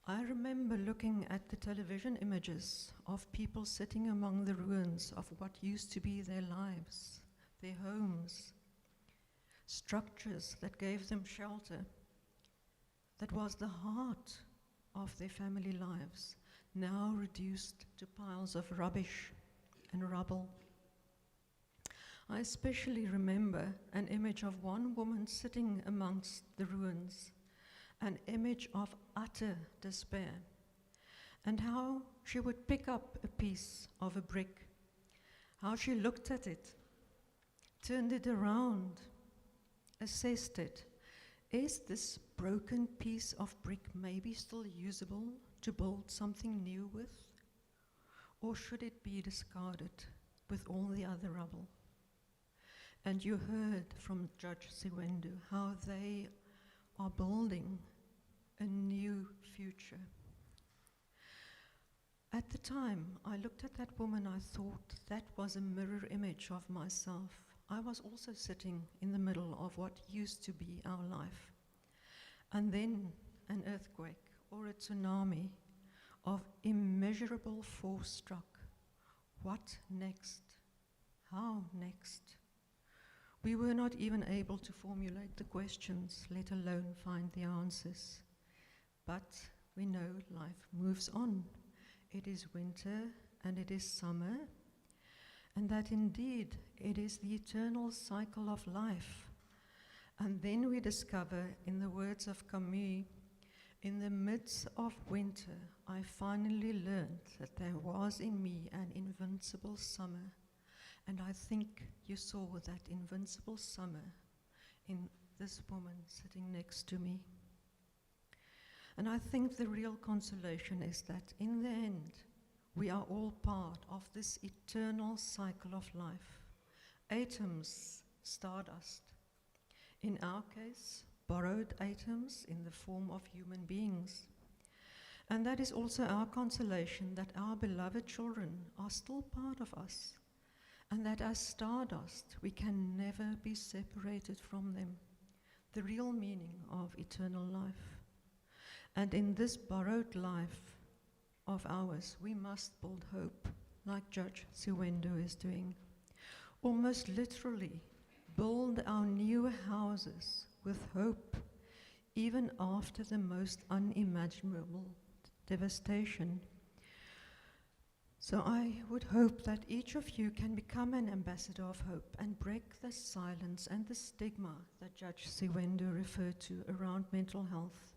I remember looking at the television images of people sitting among the ruins of what used to be their lives, their homes, structures that gave them shelter, that was the heart of their family lives, now reduced to piles of rubbish and rubble. I especially remember an image of one woman sitting amongst the ruins, an image of utter despair, and how she would pick up a piece of a brick, how she looked at it, turned it around, assessed it. Is this broken piece of brick maybe still usable to build something new with? Or should it be discarded with all the other rubble? And you heard from Judge Siwendu how they are building a new future. At the time I looked at that woman, I thought that was a mirror image of myself. I was also sitting in the middle of what used to be our life. And then an earthquake or a tsunami of immeasurable force struck. What next? How next? We were not even able to formulate the questions, let alone find the answers. But we know life moves on. It is winter and it is summer, and that indeed it is the eternal cycle of life. And then we discover, in the words of Camus, in the midst of winter, I finally learned that there was in me an invincible summer. And I think you saw that invincible summer in this woman sitting next to me. And I think the real consolation is that in the end, we are all part of this eternal cycle of life. Atoms, stardust. In our case, borrowed atoms in the form of human beings. And that is also our consolation, that our beloved children are still part of us, and that as stardust, we can never be separated from them, the real meaning of eternal life. And in this borrowed life of ours, we must build hope, like Judge Siwendu is doing. Almost literally, build our new houses with hope, even after the most unimaginable devastation. So I would hope that each of you can become an ambassador of hope and break the silence and the stigma that Judge Siwendu referred to around mental health.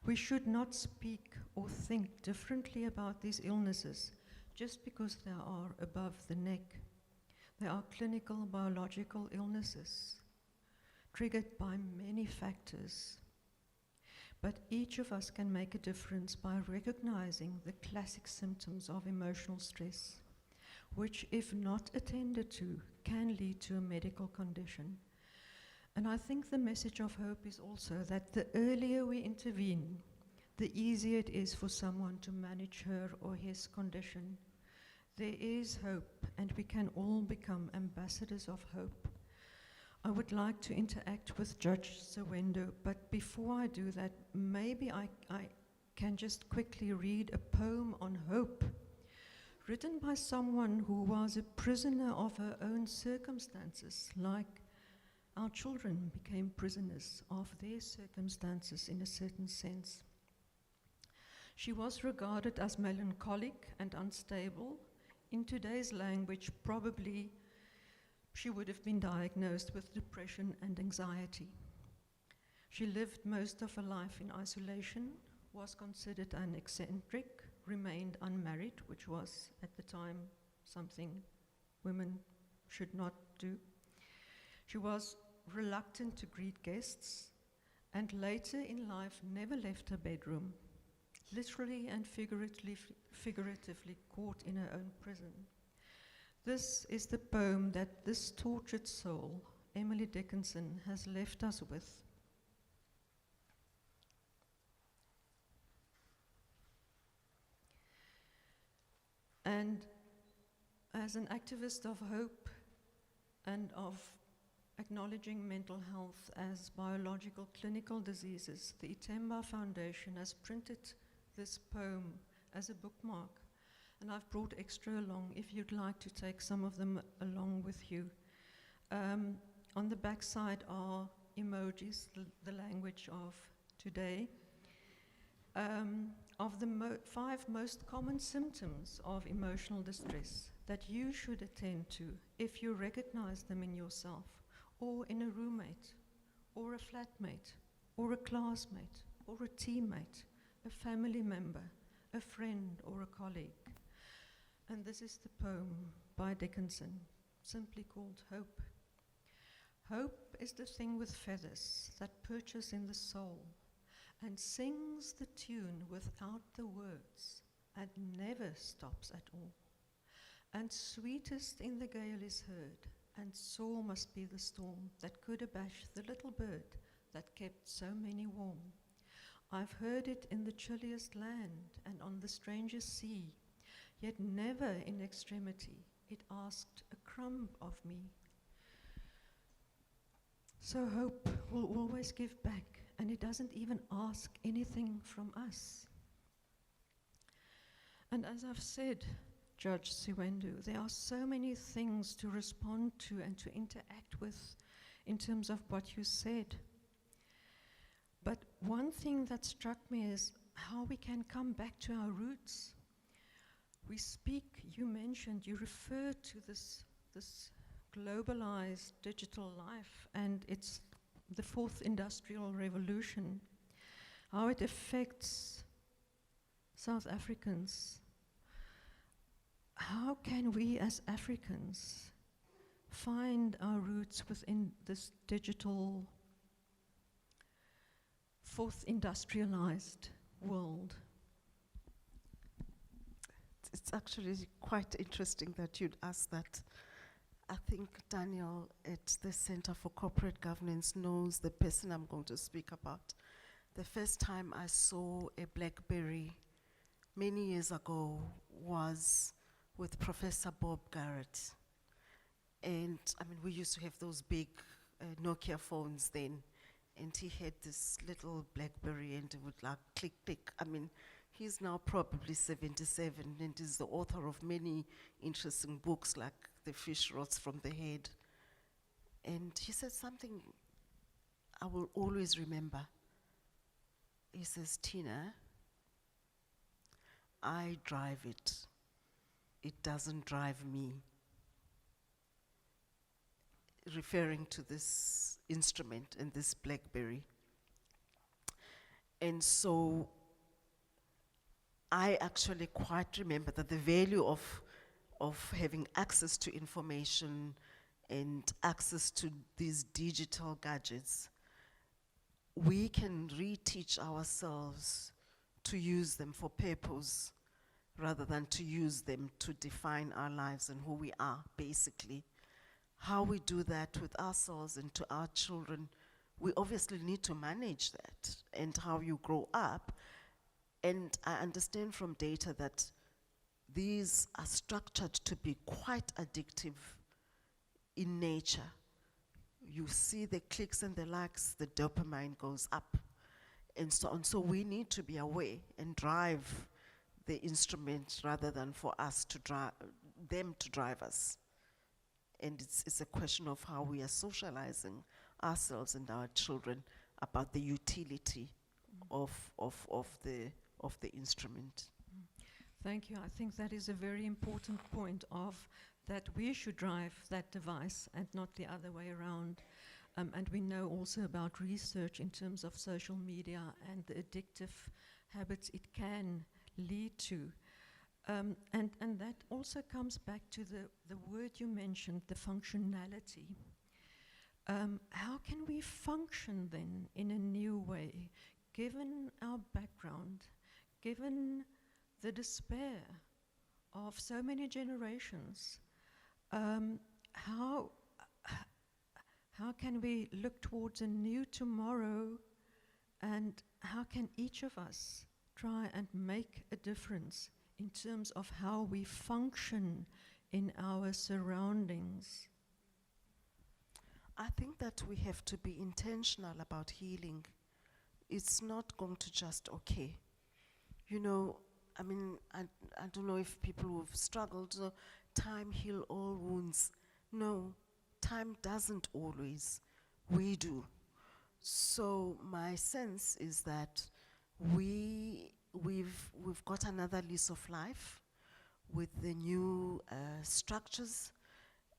We should not speak or think differently about these illnesses just because they are above the neck. They are clinical biological illnesses triggered by many factors. But each of us can make a difference by recognizing the classic symptoms of emotional stress, which, if not attended to, can lead to a medical condition. And I think the message of hope is also that the earlier we intervene, the easier it is for someone to manage her or his condition. There is hope, and we can all become ambassadors of hope. I would like to interact with Judge Siwendu, but before I do that, maybe I can just quickly read a poem on hope, written by someone who was a prisoner of her own circumstances, like our children became prisoners of their circumstances in a certain sense. She was regarded as melancholic and unstable. In today's language, probably she would have been diagnosed with depression and anxiety. She lived most of her life in isolation, was considered an eccentric, remained unmarried, which was at the time something women should not do. She was reluctant to greet guests, and later in life never left her bedroom, literally and figuratively caught in her own prison. This is the poem that this tortured soul, Emily Dickinson, has left us with. And as an activist of hope and of acknowledging mental health as biological clinical diseases, the Itemba Foundation has printed this poem as a bookmark. And I've brought extra along if you'd like to take some of them along with you. On the back side are emojis, the language of today. Of the 5 most common symptoms of emotional distress that you should attend to if you recognize them in yourself, or in a roommate, or a flatmate, or a classmate, or a teammate, a family member, a friend, or a colleague. And this is the poem by Dickinson, simply called Hope. Hope is the thing with feathers that perches in the soul and sings the tune without the words and never stops at all. And sweetest in the gale is heard, and sore must be the storm that could abash the little bird that kept so many warm. I've heard it in the chilliest land and on the strangest sea, yet never in extremity it asked a crumb of me. So hope will always give back, and it doesn't even ask anything from us. And as I've said, Judge Siwendu, there are so many things to respond to and to interact with in terms of what you said. But one thing that struck me is how we can come back to our roots. We speak, you mentioned, you refer to this globalized digital life, and it's the 4th industrial revolution, how it affects South Africans. How can we as Africans find our roots within this digital 4th industrialized world? It's actually quite interesting that you'd ask that. I think Daniel at the Center for Corporate Governance knows the person I'm going to speak about. The first time I saw a BlackBerry many years ago was with Professor Bob Garrett. And I mean, we used to have those big Nokia phones then, and he had this little BlackBerry and it would like click, click. I mean, he's now probably 77 and is the author of many interesting books like The Fish Rots from the Head. And he said something I will always remember. He says, Thina, I drive it. It doesn't drive me. Referring to this instrument and this BlackBerry. And so I actually quite remember that the value of having access to information and access to these digital gadgets, we can reteach ourselves to use them for purpose rather than to use them to define our lives and who we are, basically. How we do that with ourselves and to our children, we obviously need to manage that, and how you grow up. And I understand from data that these are structured to be quite addictive in nature. You see the clicks and the likes, the dopamine goes up, and so on. So we need to be aware and drive the instrument rather than for us to drive them to drive us. And it's a question of how we are socializing ourselves and our children about the utility of the instrument. Thank you. I think that is a very important point of that we should drive that device and not the other way around. And we know also about research in terms of social media and the addictive habits it can lead to. And that also comes back to the word you mentioned, the functionality. How can we function then in a new way, given our background, given the despair of so many generations? How can we look towards a new tomorrow, and how can each of us try and make a difference in terms of how we function in our surroundings? I think that we have to be intentional about healing. It's not going to just, okay, you know, I mean, I don't know if people who've struggled, time heal all wounds. No, time doesn't always. We do. So my sense is that we've got another lease of life with the new structures,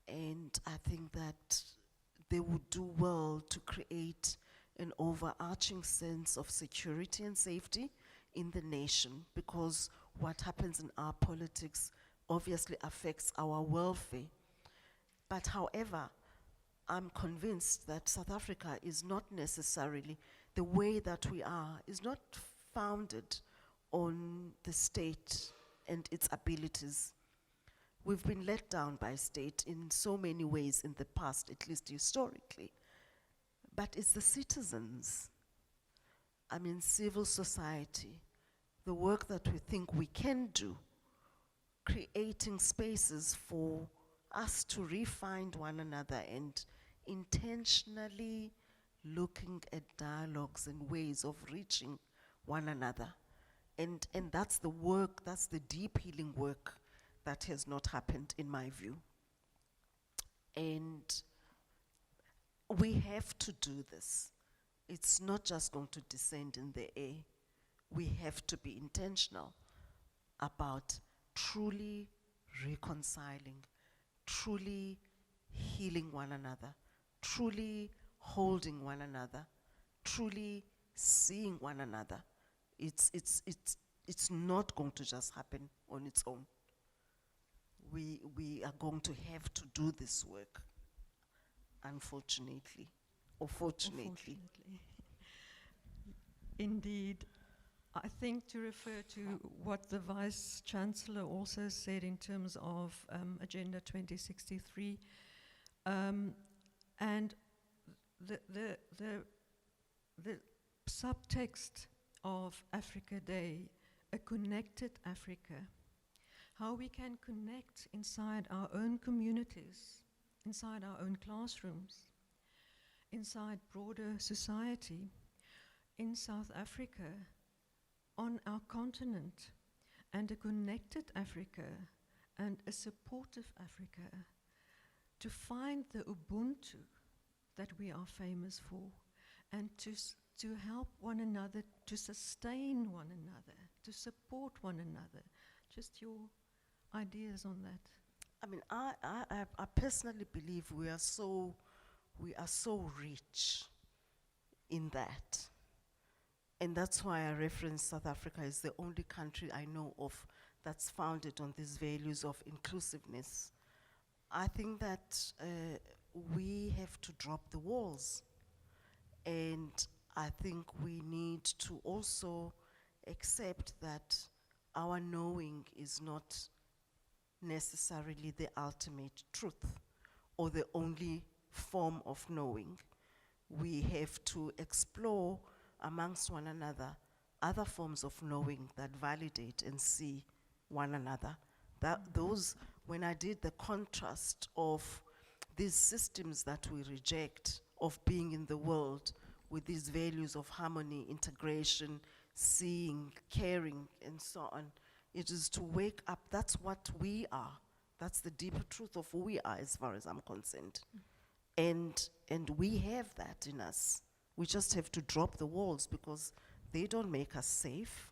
and I think that they would do well to create an overarching sense of security and safety in the nation, because what happens in our politics obviously affects our welfare. But however, I'm convinced that South Africa is not necessarily, the way that we are, is not founded on the state and its abilities. We've been let down by state in so many ways in the past, at least historically. But it's the citizens, I mean civil society, the work that we think we can do, creating spaces for us to re-find one another and intentionally looking at dialogues and ways of reaching one another. And that's the work, that's the deep healing work that has not happened in my view. And we have to do this. It's not just going to descend in the air. We have to be intentional about truly reconciling, truly healing one another, truly holding one another, truly seeing one another. It's not going to just happen on its own. We are going to have to do this work, unfortunately, or fortunately. Unfortunately. Indeed. I think to refer to what the Vice Chancellor also said in terms of Agenda 2063, and the subtext of Africa Day, a connected Africa, how we can connect inside our own communities, inside our own classrooms, inside broader society, in South Africa, on our continent, and a connected Africa and a supportive Africa, to find the Ubuntu that we are famous for, and to help one another, to sustain one another, to support one another. Just your ideas on that. I mean, I personally believe we are so rich in that. And that's why I reference South Africa as the only country I know of that's founded on these values of inclusiveness. I think that we have to drop the walls. And I think we need to also accept that our knowing is not necessarily the ultimate truth or the only form of knowing. We have to explore amongst one another other forms of knowing that validate and see one another. Those, when I did the contrast of these systems that we reject of being in the world with these values of harmony, integration, seeing, caring, and so on, it is to wake up. That's what we are. That's the deeper truth of who we are, as far as I'm concerned. And we have that in us. We just have to drop the walls, because they don't make us safe.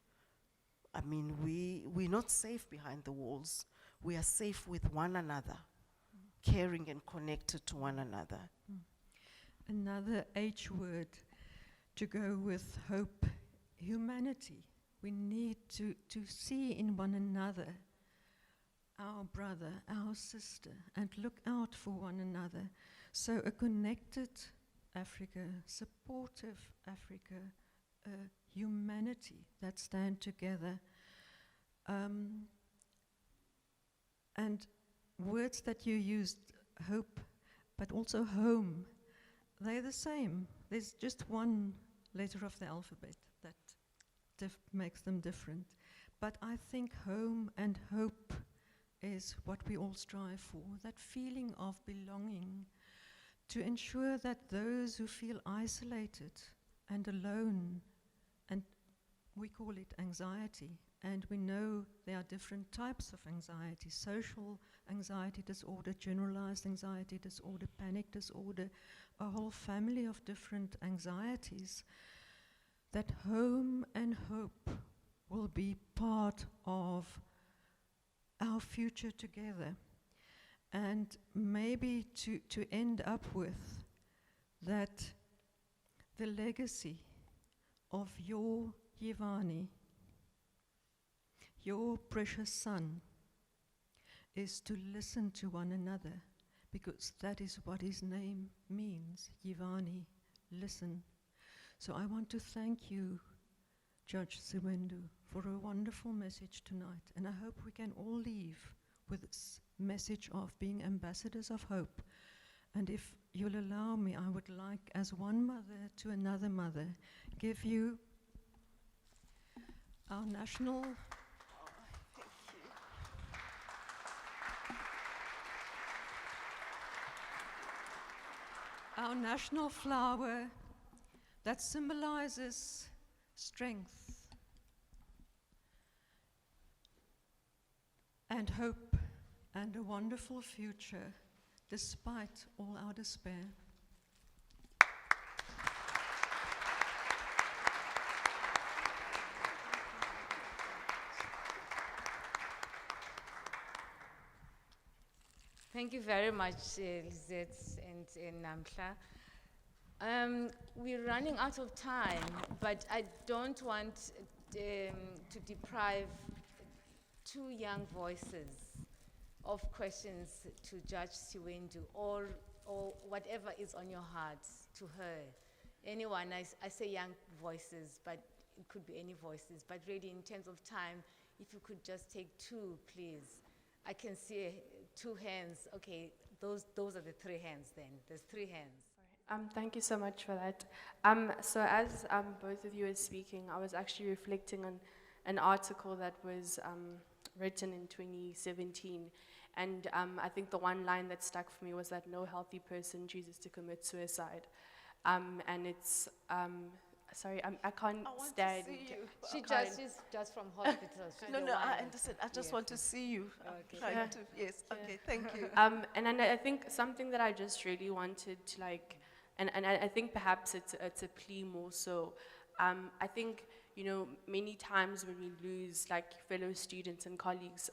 I mean, we're not safe behind the walls. We are safe with one another, caring and connected to one another. Another H word to go with hope, humanity. We need to see in one another our brother, our sister, and look out for one another. So a connected Africa, supportive Africa, humanity that stand together. And words that you used, hope, but also home, they're the same. There's just one letter of the alphabet that makes them different. But I think home and hope is what we all strive for, that feeling of belonging, to ensure that those who feel isolated and alone, and we call it anxiety, And we know there are different types of anxiety: social anxiety disorder, generalized anxiety disorder, panic disorder, a whole family of different anxieties. That home and hope will be part of our future together. And maybe to end up with that, the legacy of your Yevani, your precious son, is to listen to one another, because that is what his name means, Yevani, listen. So I want to thank you, Judge Siwendu, for a wonderful message tonight, and I hope we can all leave with this message of being ambassadors of hope. And if you'll allow me, I would like, as one mother to another mother, give you our national our national flower that symbolizes strength and hope and a wonderful future despite all our despair. Thank you very much, Lizette and Namhla. We're running out of time, but I don't want to deprive two young voices of questions to Judge Siwendu, or whatever is on your heart to her. Anyone, I say young voices, but it could be any voices, but really in terms of time, if you could just take two, please. I can see two hands. Okay, those are the three hands then. There's three hands. Thank you so much for that. So as both of you were speaking, I was actually reflecting on an article that was written in 2017. And I think the one line that stuck for me was that no healthy person chooses to commit suicide. And it's, sorry, I can't stand. She's just from hospital. No, I understand. I just want to see you. Okay. Trying to, yes, okay, thank you. And I think something that I just really wanted to like, and I think perhaps it's a plea more so. I think, you know, many times when we lose like fellow students and colleagues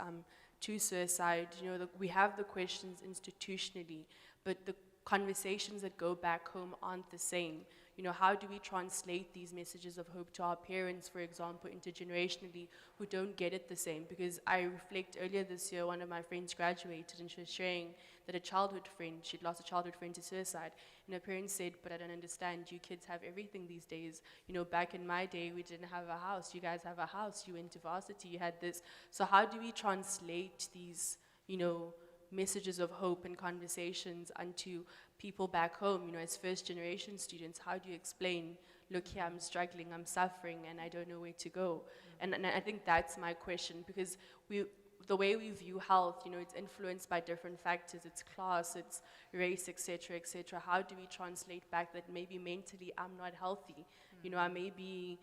to suicide, you know, we have the questions institutionally, but the conversations that go back home aren't the same. You know, how do we translate these messages of hope to our parents, for example, intergenerationally, who don't get it the same? Because I reflect, earlier this year, one of my friends graduated and she was sharing that a childhood friend, she'd lost a childhood friend to suicide. And her parents said, but I don't understand, you kids have everything these days. You know, back in my day, we didn't have a house. You guys have a house, you went to varsity, you had this. So how do we translate these, you know, messages of hope and conversations onto people back home, you know, as first generation students? How do you explain, look here, I'm struggling, I'm suffering, and I don't know where to go? And I think that's my question, because the way we view health, you know, it's influenced by different factors, it's class, it's race, etc., etc. How do we translate back that maybe mentally I'm not healthy? You know, maybe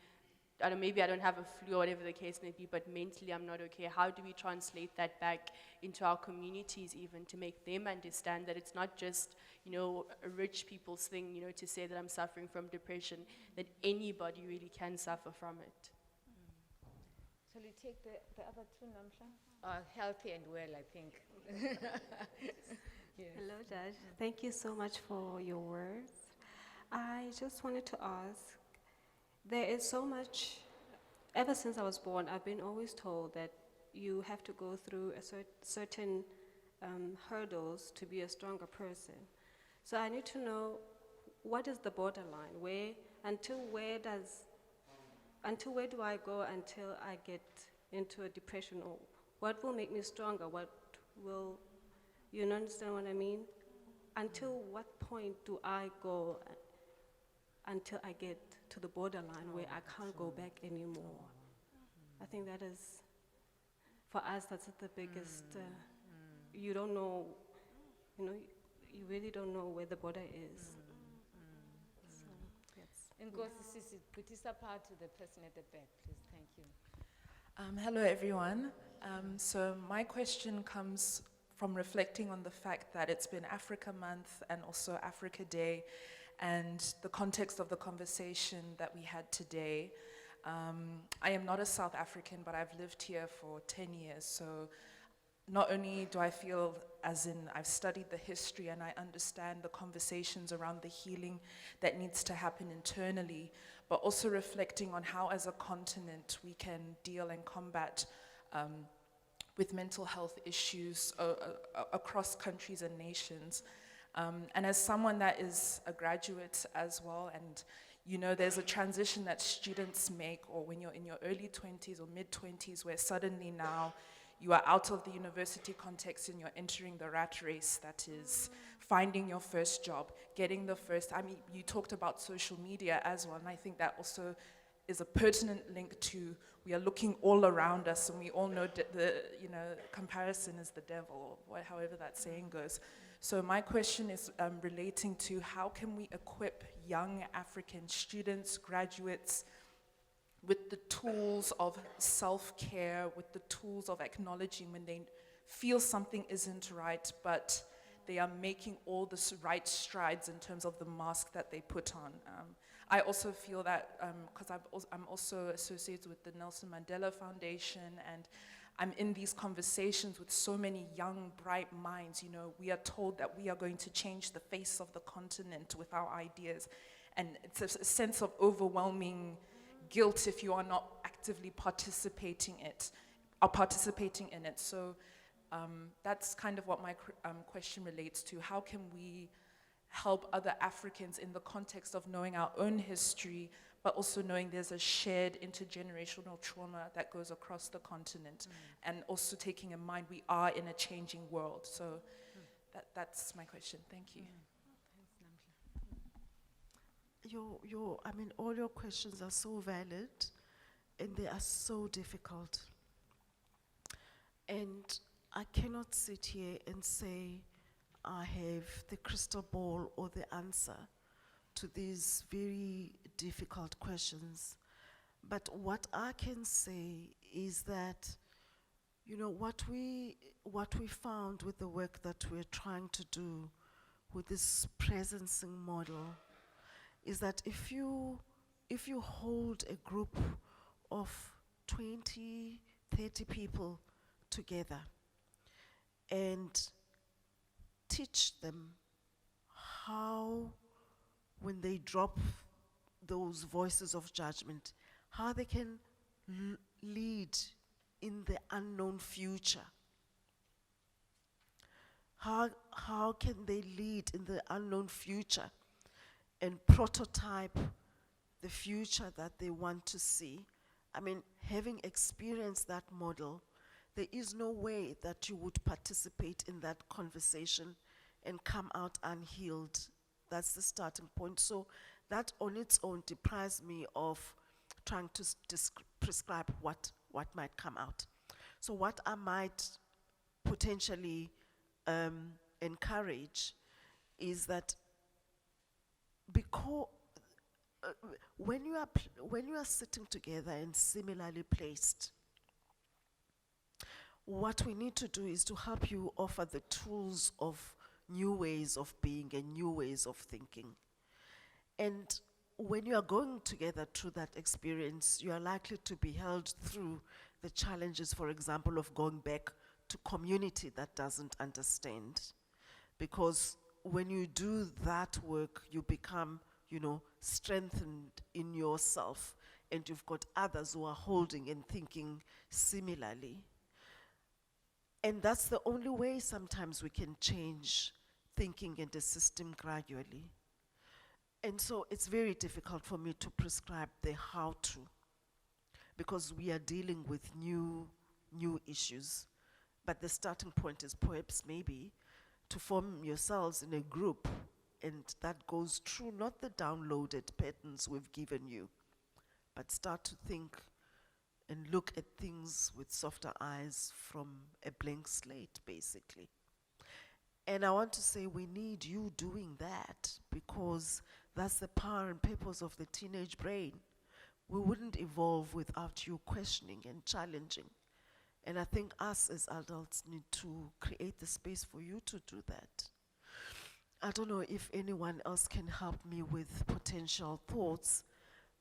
I don't have a flu or whatever the case may be, but mentally I'm not okay. How do we translate that back into our communities even, to make them understand that it's not just, you know, a rich people's thing, you know, to say that I'm suffering from depression, that anybody really can suffer from it. Shall we take the other two, Namhla? Healthy and well, I think. Yes. Hello, Judge. Thank you so much for your words. I just wanted to ask, there is so much, ever since I was born, I've been always told that you have to go through a certain hurdles to be a stronger person. So I need to know, what is the borderline? Until where do I go until I get into a depression? Or what will make me stronger? What will, you understand what I mean? Until what point do I go until I get to the borderline where I can't go back anymore? I think that is, for us, that's the biggest, you don't know, you know, you really don't know where the border is. So, yes. And go, Sisi, put this apart to the person at the back, please. Thank you. Hello, everyone. So my question comes from reflecting on the fact that it's been Africa Month and also Africa Day, and the context of the conversation that we had today. I am not a South African, but I've lived here for 10 years, so not only do I feel as in I've studied the history and I understand the conversations around the healing that needs to happen internally, but also reflecting on how as a continent we can deal and combat with mental health issues across countries and nations. And as someone that is a graduate as well, and you know, there's a transition that students make, or when you're in your early 20s or mid 20s, where suddenly now you are out of the university context and you're entering the rat race that is finding your first job, getting the first, I mean, you talked about social media as well, and I think that also is a pertinent link to, we are looking all around us, and we all know comparison is the devil, or however that saying goes. So my question is relating to how can we equip young African students, graduates, with the tools of self-care, with the tools of acknowledging when they feel something isn't right, but they are making all the right strides in terms of the mask that they put on. I also feel that, because I'm also associated with the Nelson Mandela Foundation, and I'm in these conversations with so many young, bright minds. You know, we are told that we are going to change the face of the continent with our ideas, and it's a sense of overwhelming guilt if you are not actively participating in it. So that's kind of what my question relates to. How can we help other Africans in the context of knowing our own history, but also knowing there's a shared intergenerational trauma that goes across the continent, and also taking in mind we are in a changing world. So that's my question. Thank you. All your questions are so valid, and they are so difficult. And I cannot sit here and say I have the crystal ball or the answer to these very difficult questions. But what I can say is that, you know, what we found with the work that we're trying to do with this presencing model is that if you hold a group of 20, 30 people together and teach them how, when they drop those voices of judgment, how they can lead in the unknown future. How can they lead in the unknown future and prototype the future that they want to see? I mean, having experienced that model, there is no way that you would participate in that conversation and come out unhealed. That's the starting point. So that on its own deprives me of trying to prescribe what might come out. So what I might potentially encourage is that, because when you are sitting together and similarly placed, what we need to do is to help you offer the tools of new ways of being and new ways of thinking. And when you are going together through that experience, you are likely to be held through the challenges, for example, of going back to community that doesn't understand. Because when you do that work, you become, you know, strengthened in yourself, and you've got others who are holding and thinking similarly. And that's the only way sometimes we can change thinking in the system gradually. And so it's very difficult for me to prescribe the how-to, because we are dealing with new issues. But the starting point is perhaps maybe to form yourselves in a group, and that goes through not the downloaded patterns we've given you, but start to think and look at things with softer eyes from a blank slate, basically. And I want to say we need you doing that, because that's the power and purpose of the teenage brain. we wouldn't evolve without you questioning and challenging. And I think us as adults need to create the space for you to do that. I don't know if anyone else can help me with potential thoughts,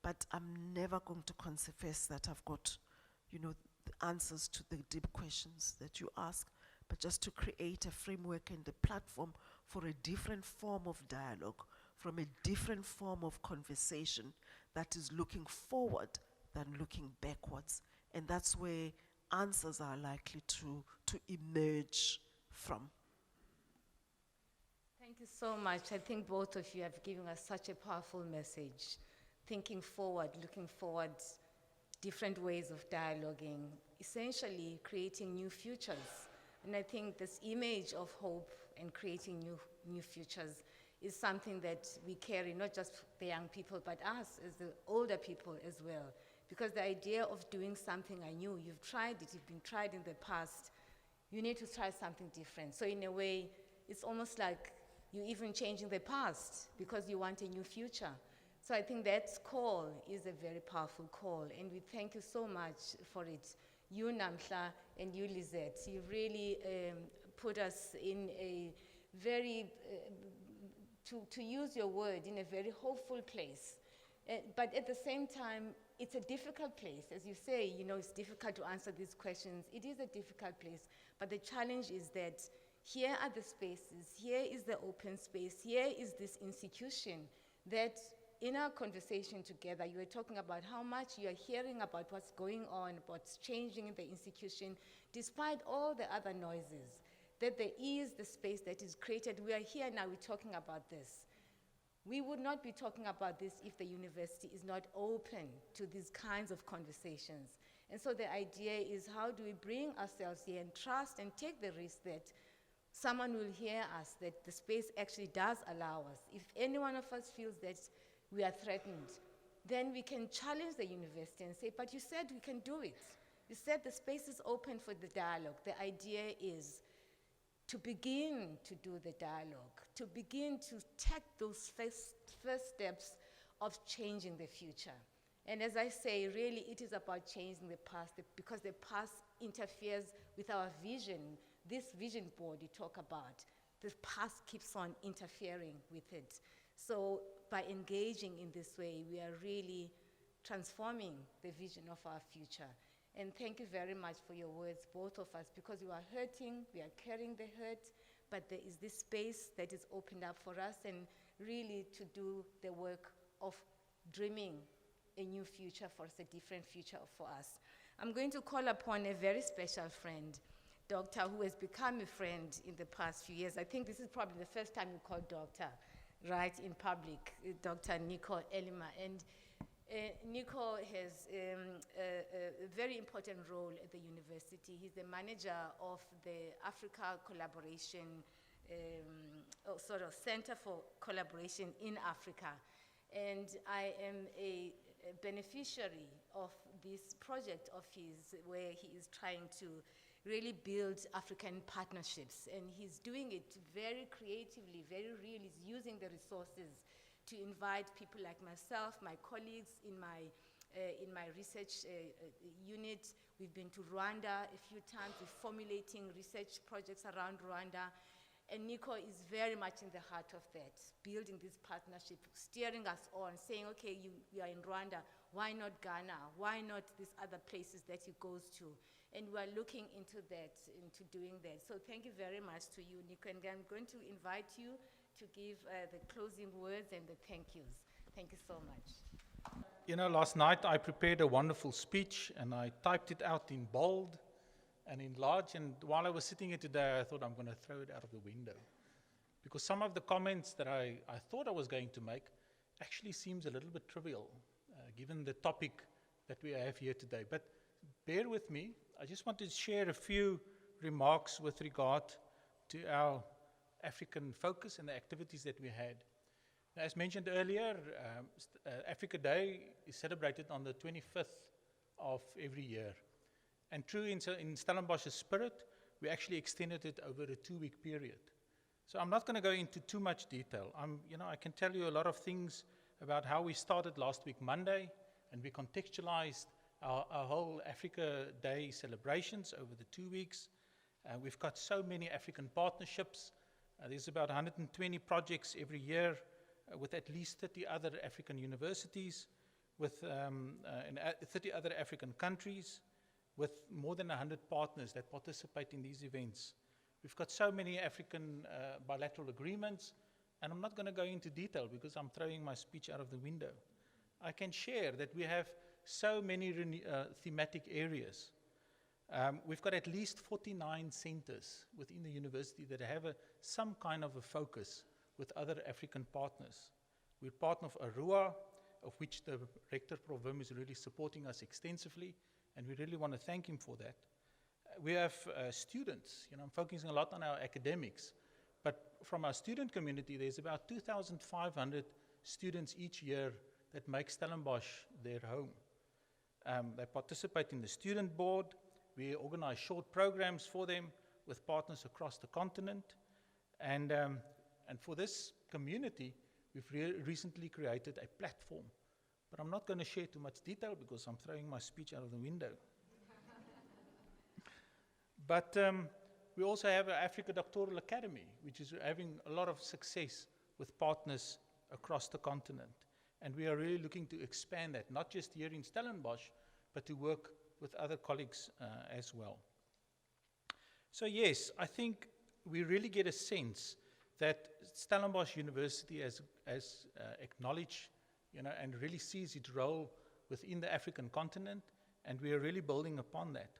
but I'm never going to confess that I've got, the answers to the deep questions that you ask, but just to create a framework and a platform for a different form of dialogue, from a different form of conversation that is looking forward than looking backwards. And that's where answers are likely to emerge from. Thank you so much. I think both of you have given us such a powerful message. Thinking forward, looking forward, different ways of dialoguing, essentially creating new futures. And I think this image of hope and creating new futures is something that we carry, not just the young people, but us as the older people as well. Because the idea of doing something anew, you've tried it, you've been tried in the past, you need to try something different. So in a way, it's almost like you're even changing the past because you want a new future. So I think that call is a very powerful call, and we thank you so much for it. You, Namhla, and you, Lizette, you really put us in a very, to use your word, in a very hopeful place. But at the same time, it's a difficult place. As you say, it's difficult to answer these questions. It is a difficult place, but the challenge is that here are the spaces, here is the open space, here is this institution that in our conversation together, you were talking about how much you are hearing about what's going on, what's changing in the institution, despite all the other noises, that there is the space that is created. We are here now, we're talking about this. We would not be talking about this if the university is not open to these kinds of conversations. And so the idea is, how do we bring ourselves here and trust and take the risk that someone will hear us, that the space actually does allow us. If any one of us feels that we are threatened, then we can challenge the university and say, but you said we can do it. You said the space is open for the dialogue. The idea is to begin to do the dialogue, to begin to take those first steps of changing the future. And as I say, really it is about changing the past, because the past interferes with our vision. This vision board you talk about, the past keeps on interfering with it. So by engaging in this way, we are really transforming the vision of our future. And thank you very much for your words, both of us, because we are hurting, we are carrying the hurt, but there is this space that is opened up for us, and really to do the work of dreaming a new future for us, a different future for us. I'm going to call upon a very special friend, doctor, who has become a friend in the past few years. I think this is probably the first time you call doctor, right, in public, Dr. Nico Elima. And Nico has a very important role at the university. He's the manager of the Africa Collaboration, Center for Collaboration in Africa. And I am a beneficiary of this project of his, where he is trying to really build African partnerships. And he's doing it very creatively, very real. He's using the resources to invite people like myself, my colleagues in my research unit. We've been to Rwanda a few times. We're formulating research projects around Rwanda. And Nico is very much in the heart of that, building this partnership, steering us on, saying, okay, you are in Rwanda, why not Ghana? Why not these other places that he goes to? And we're looking into that, into doing that. So thank you very much to you, Nico. And I'm going to invite you to give the closing words and the thank yous. Thank you so much. Last night I prepared a wonderful speech and I typed it out in bold and in large, and while I was sitting here today, I thought I'm going to throw it out of the window. Because some of the comments that I thought I was going to make actually seems a little bit trivial, given the topic that we have here today. But bear with me, I just want to share a few remarks with regard to our African focus and the activities that we had. As mentioned earlier, Africa Day is celebrated on the 25th of every year. And true in Stellenbosch's spirit, we actually extended it over a 2-week period. So I'm not going to go into too much detail. I can tell you a lot of things about how we started last week Monday and we contextualized our whole Africa Day celebrations over the 2 weeks. We've got so many African partnerships. There's about 120 projects every year with at least 30 other African universities, with in 30 other African countries, with more than 100 partners that participate in these events. We've got so many African bilateral agreements, and I'm not going to go into detail because I'm throwing my speech out of the window. I can share that we have so many thematic areas. We've got at least 49 centers within the university that have some kind of a focus with other African partners. We're partner of ARUA, of which the Rector Prof. Wim is really supporting us extensively, and we really want to thank him for that. We have students. I'm focusing a lot on our academics, but from our student community, there's about 2,500 students each year that make Stellenbosch their home. They participate in the student board. We organize short programs for them with partners across the continent. And for this community, we've recently created a platform. But I'm not going to share too much detail because I'm throwing my speech out of the window. But we also have an Africa Doctoral Academy, which is having a lot of success with partners across the continent. And we are really looking to expand that, not just here in Stellenbosch, but to work with other colleagues as well. So yes, I think we really get a sense that Stellenbosch University has acknowledged, and really sees its role within the African continent, and we are really building upon that.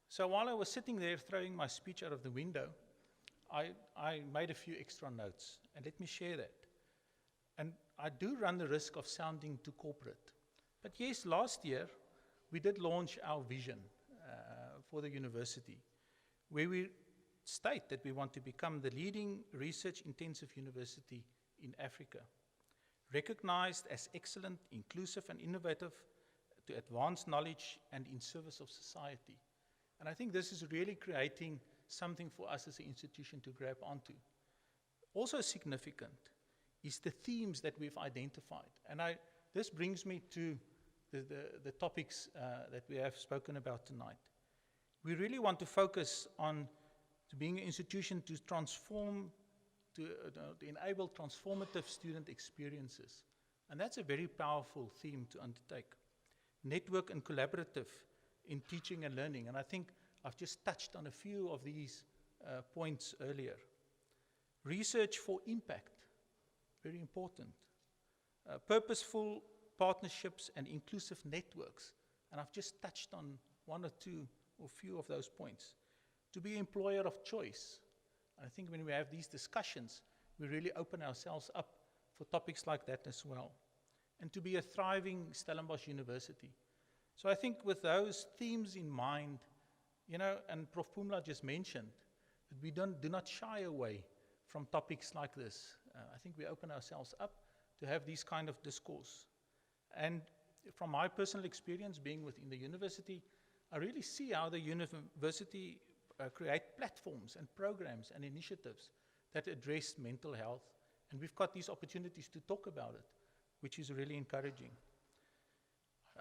So while I was sitting there throwing my speech out of the window, I made a few extra notes, and let me share that. And I do run the risk of sounding too corporate. But yes, last year, we did launch our vision for the university, where we state that we want to become the leading research-intensive university in Africa, recognized as excellent, inclusive, and innovative to advance knowledge and in service of society. And I think this is really creating something for us as an institution to grab onto. Also significant is the themes that we've identified. And this brings me to the topics that we have spoken about tonight. We really want to focus on being an institution to transform, to enable transformative student experiences. And that's a very powerful theme to undertake. Network and collaborative in teaching and learning. And I think I've just touched on a few of these points earlier. Research for impact, very important. Purposeful partnerships and inclusive networks. And I've just touched on one or two or few of those points. To be employer of choice. I think when we have these discussions, we really open ourselves up for topics like that as well. And to be a thriving Stellenbosch University. So I think with those themes in mind, and Prof. Pumla just mentioned, that we do not shy away from topics like this. I think we open ourselves up to have these kind of discourse. And from my personal experience being within the university, I really see how the university create platforms and programs and initiatives that address mental health. And we've got these opportunities to talk about it, which is really encouraging.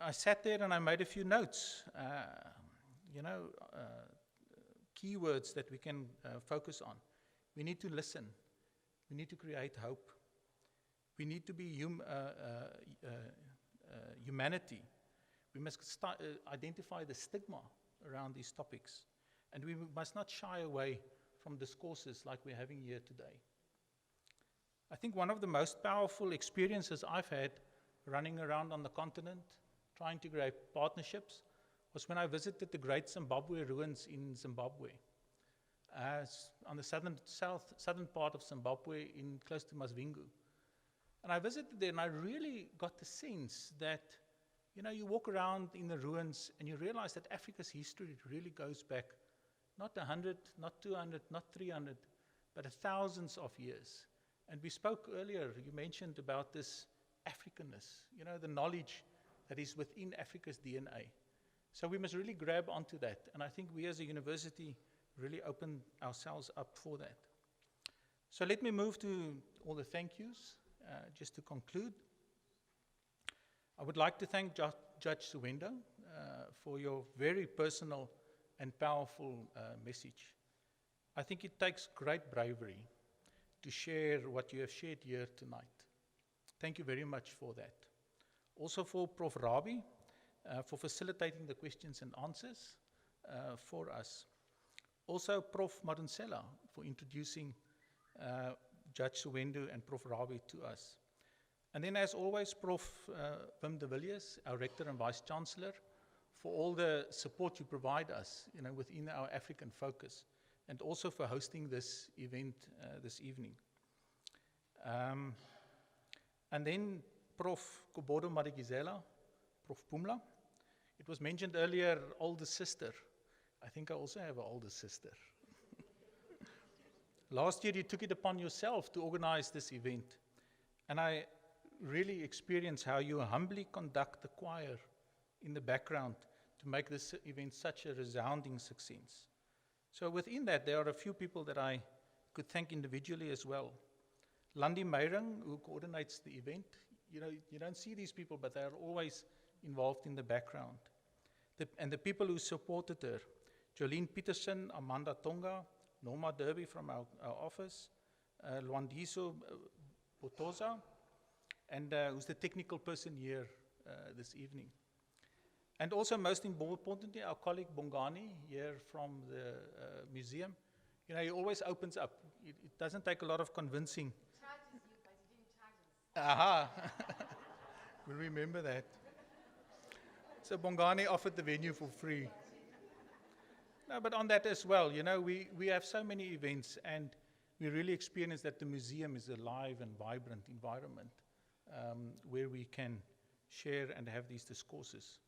I sat there and I made a few notes, keywords that we can focus on. We need to listen. We need to create hope. We need to be humanity. We must identify the stigma around these topics. And we must not shy away from discourses like we're having here today. I think one of the most powerful experiences I've had running around on the continent, trying to create partnerships, was when I visited the Great Zimbabwe ruins in Zimbabwe, on the southern part of Zimbabwe, close to Masvingo. And I visited there, and I really got the sense that, you walk around in the ruins, and you realize that Africa's history really goes back not 100, not 200, not 300, but thousands of years. And we spoke earlier, you mentioned about this Africanness, the knowledge that is within Africa's DNA. So we must really grab onto that. And I think we as a university really open ourselves up for that. So let me move to all the thank yous, just to conclude. I would like to thank Judge Siwendu for your very personal and powerful message. I think it takes great bravery to share what you have shared here tonight. Thank you very much for that. Also for Prof. Rabi, for facilitating the questions and answers for us. Also Prof. Marunsela for introducing Judge Siwendu and Prof. Rabi to us. And then as always, Prof. Wim de Villiers, our Rector and Vice Chancellor, for all the support you provide us, within our African focus, and also for hosting this event this evening. And then Prof. Kobodo Madikizela, Prof. Pumla. It was mentioned earlier, older sister. I think I also have an older sister. Last year you took it upon yourself to organize this event. And I really experienced how you humbly conduct the choir in the background to make this event such a resounding success. So within that, there are a few people that I could thank individually as well. Landi Meyrung, who coordinates the event. You don't see these people, but they are always involved in the background. And the people who supported her, Jolene Peterson, Amanda Tonga, Norma Derby from our office, Luandiso Botoza, and who's the technical person here this evening. And also, most importantly, our colleague Bongani here from the museum. He always opens up. It doesn't take a lot of convincing. Charges you, but he didn't charge us. Aha! We'll remember that. So Bongani offered the venue for free. No, but on that as well, we have so many events, and we really experience that the museum is a live and vibrant environment where we can share and have these discourses.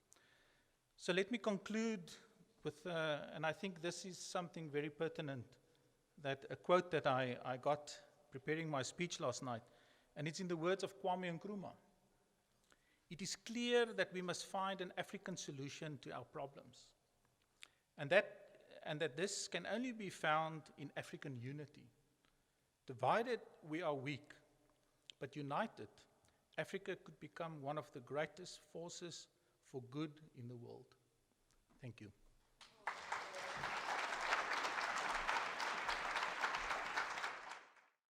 So let me conclude with, and I think this is something very pertinent, that a quote that I got preparing my speech last night, and it's in the words of Kwame Nkrumah. It is clear that we must find an African solution to our problems, and that this can only be found in African unity. Divided, we are weak, but united, Africa could become one of the greatest forces for good in the world. Thank you.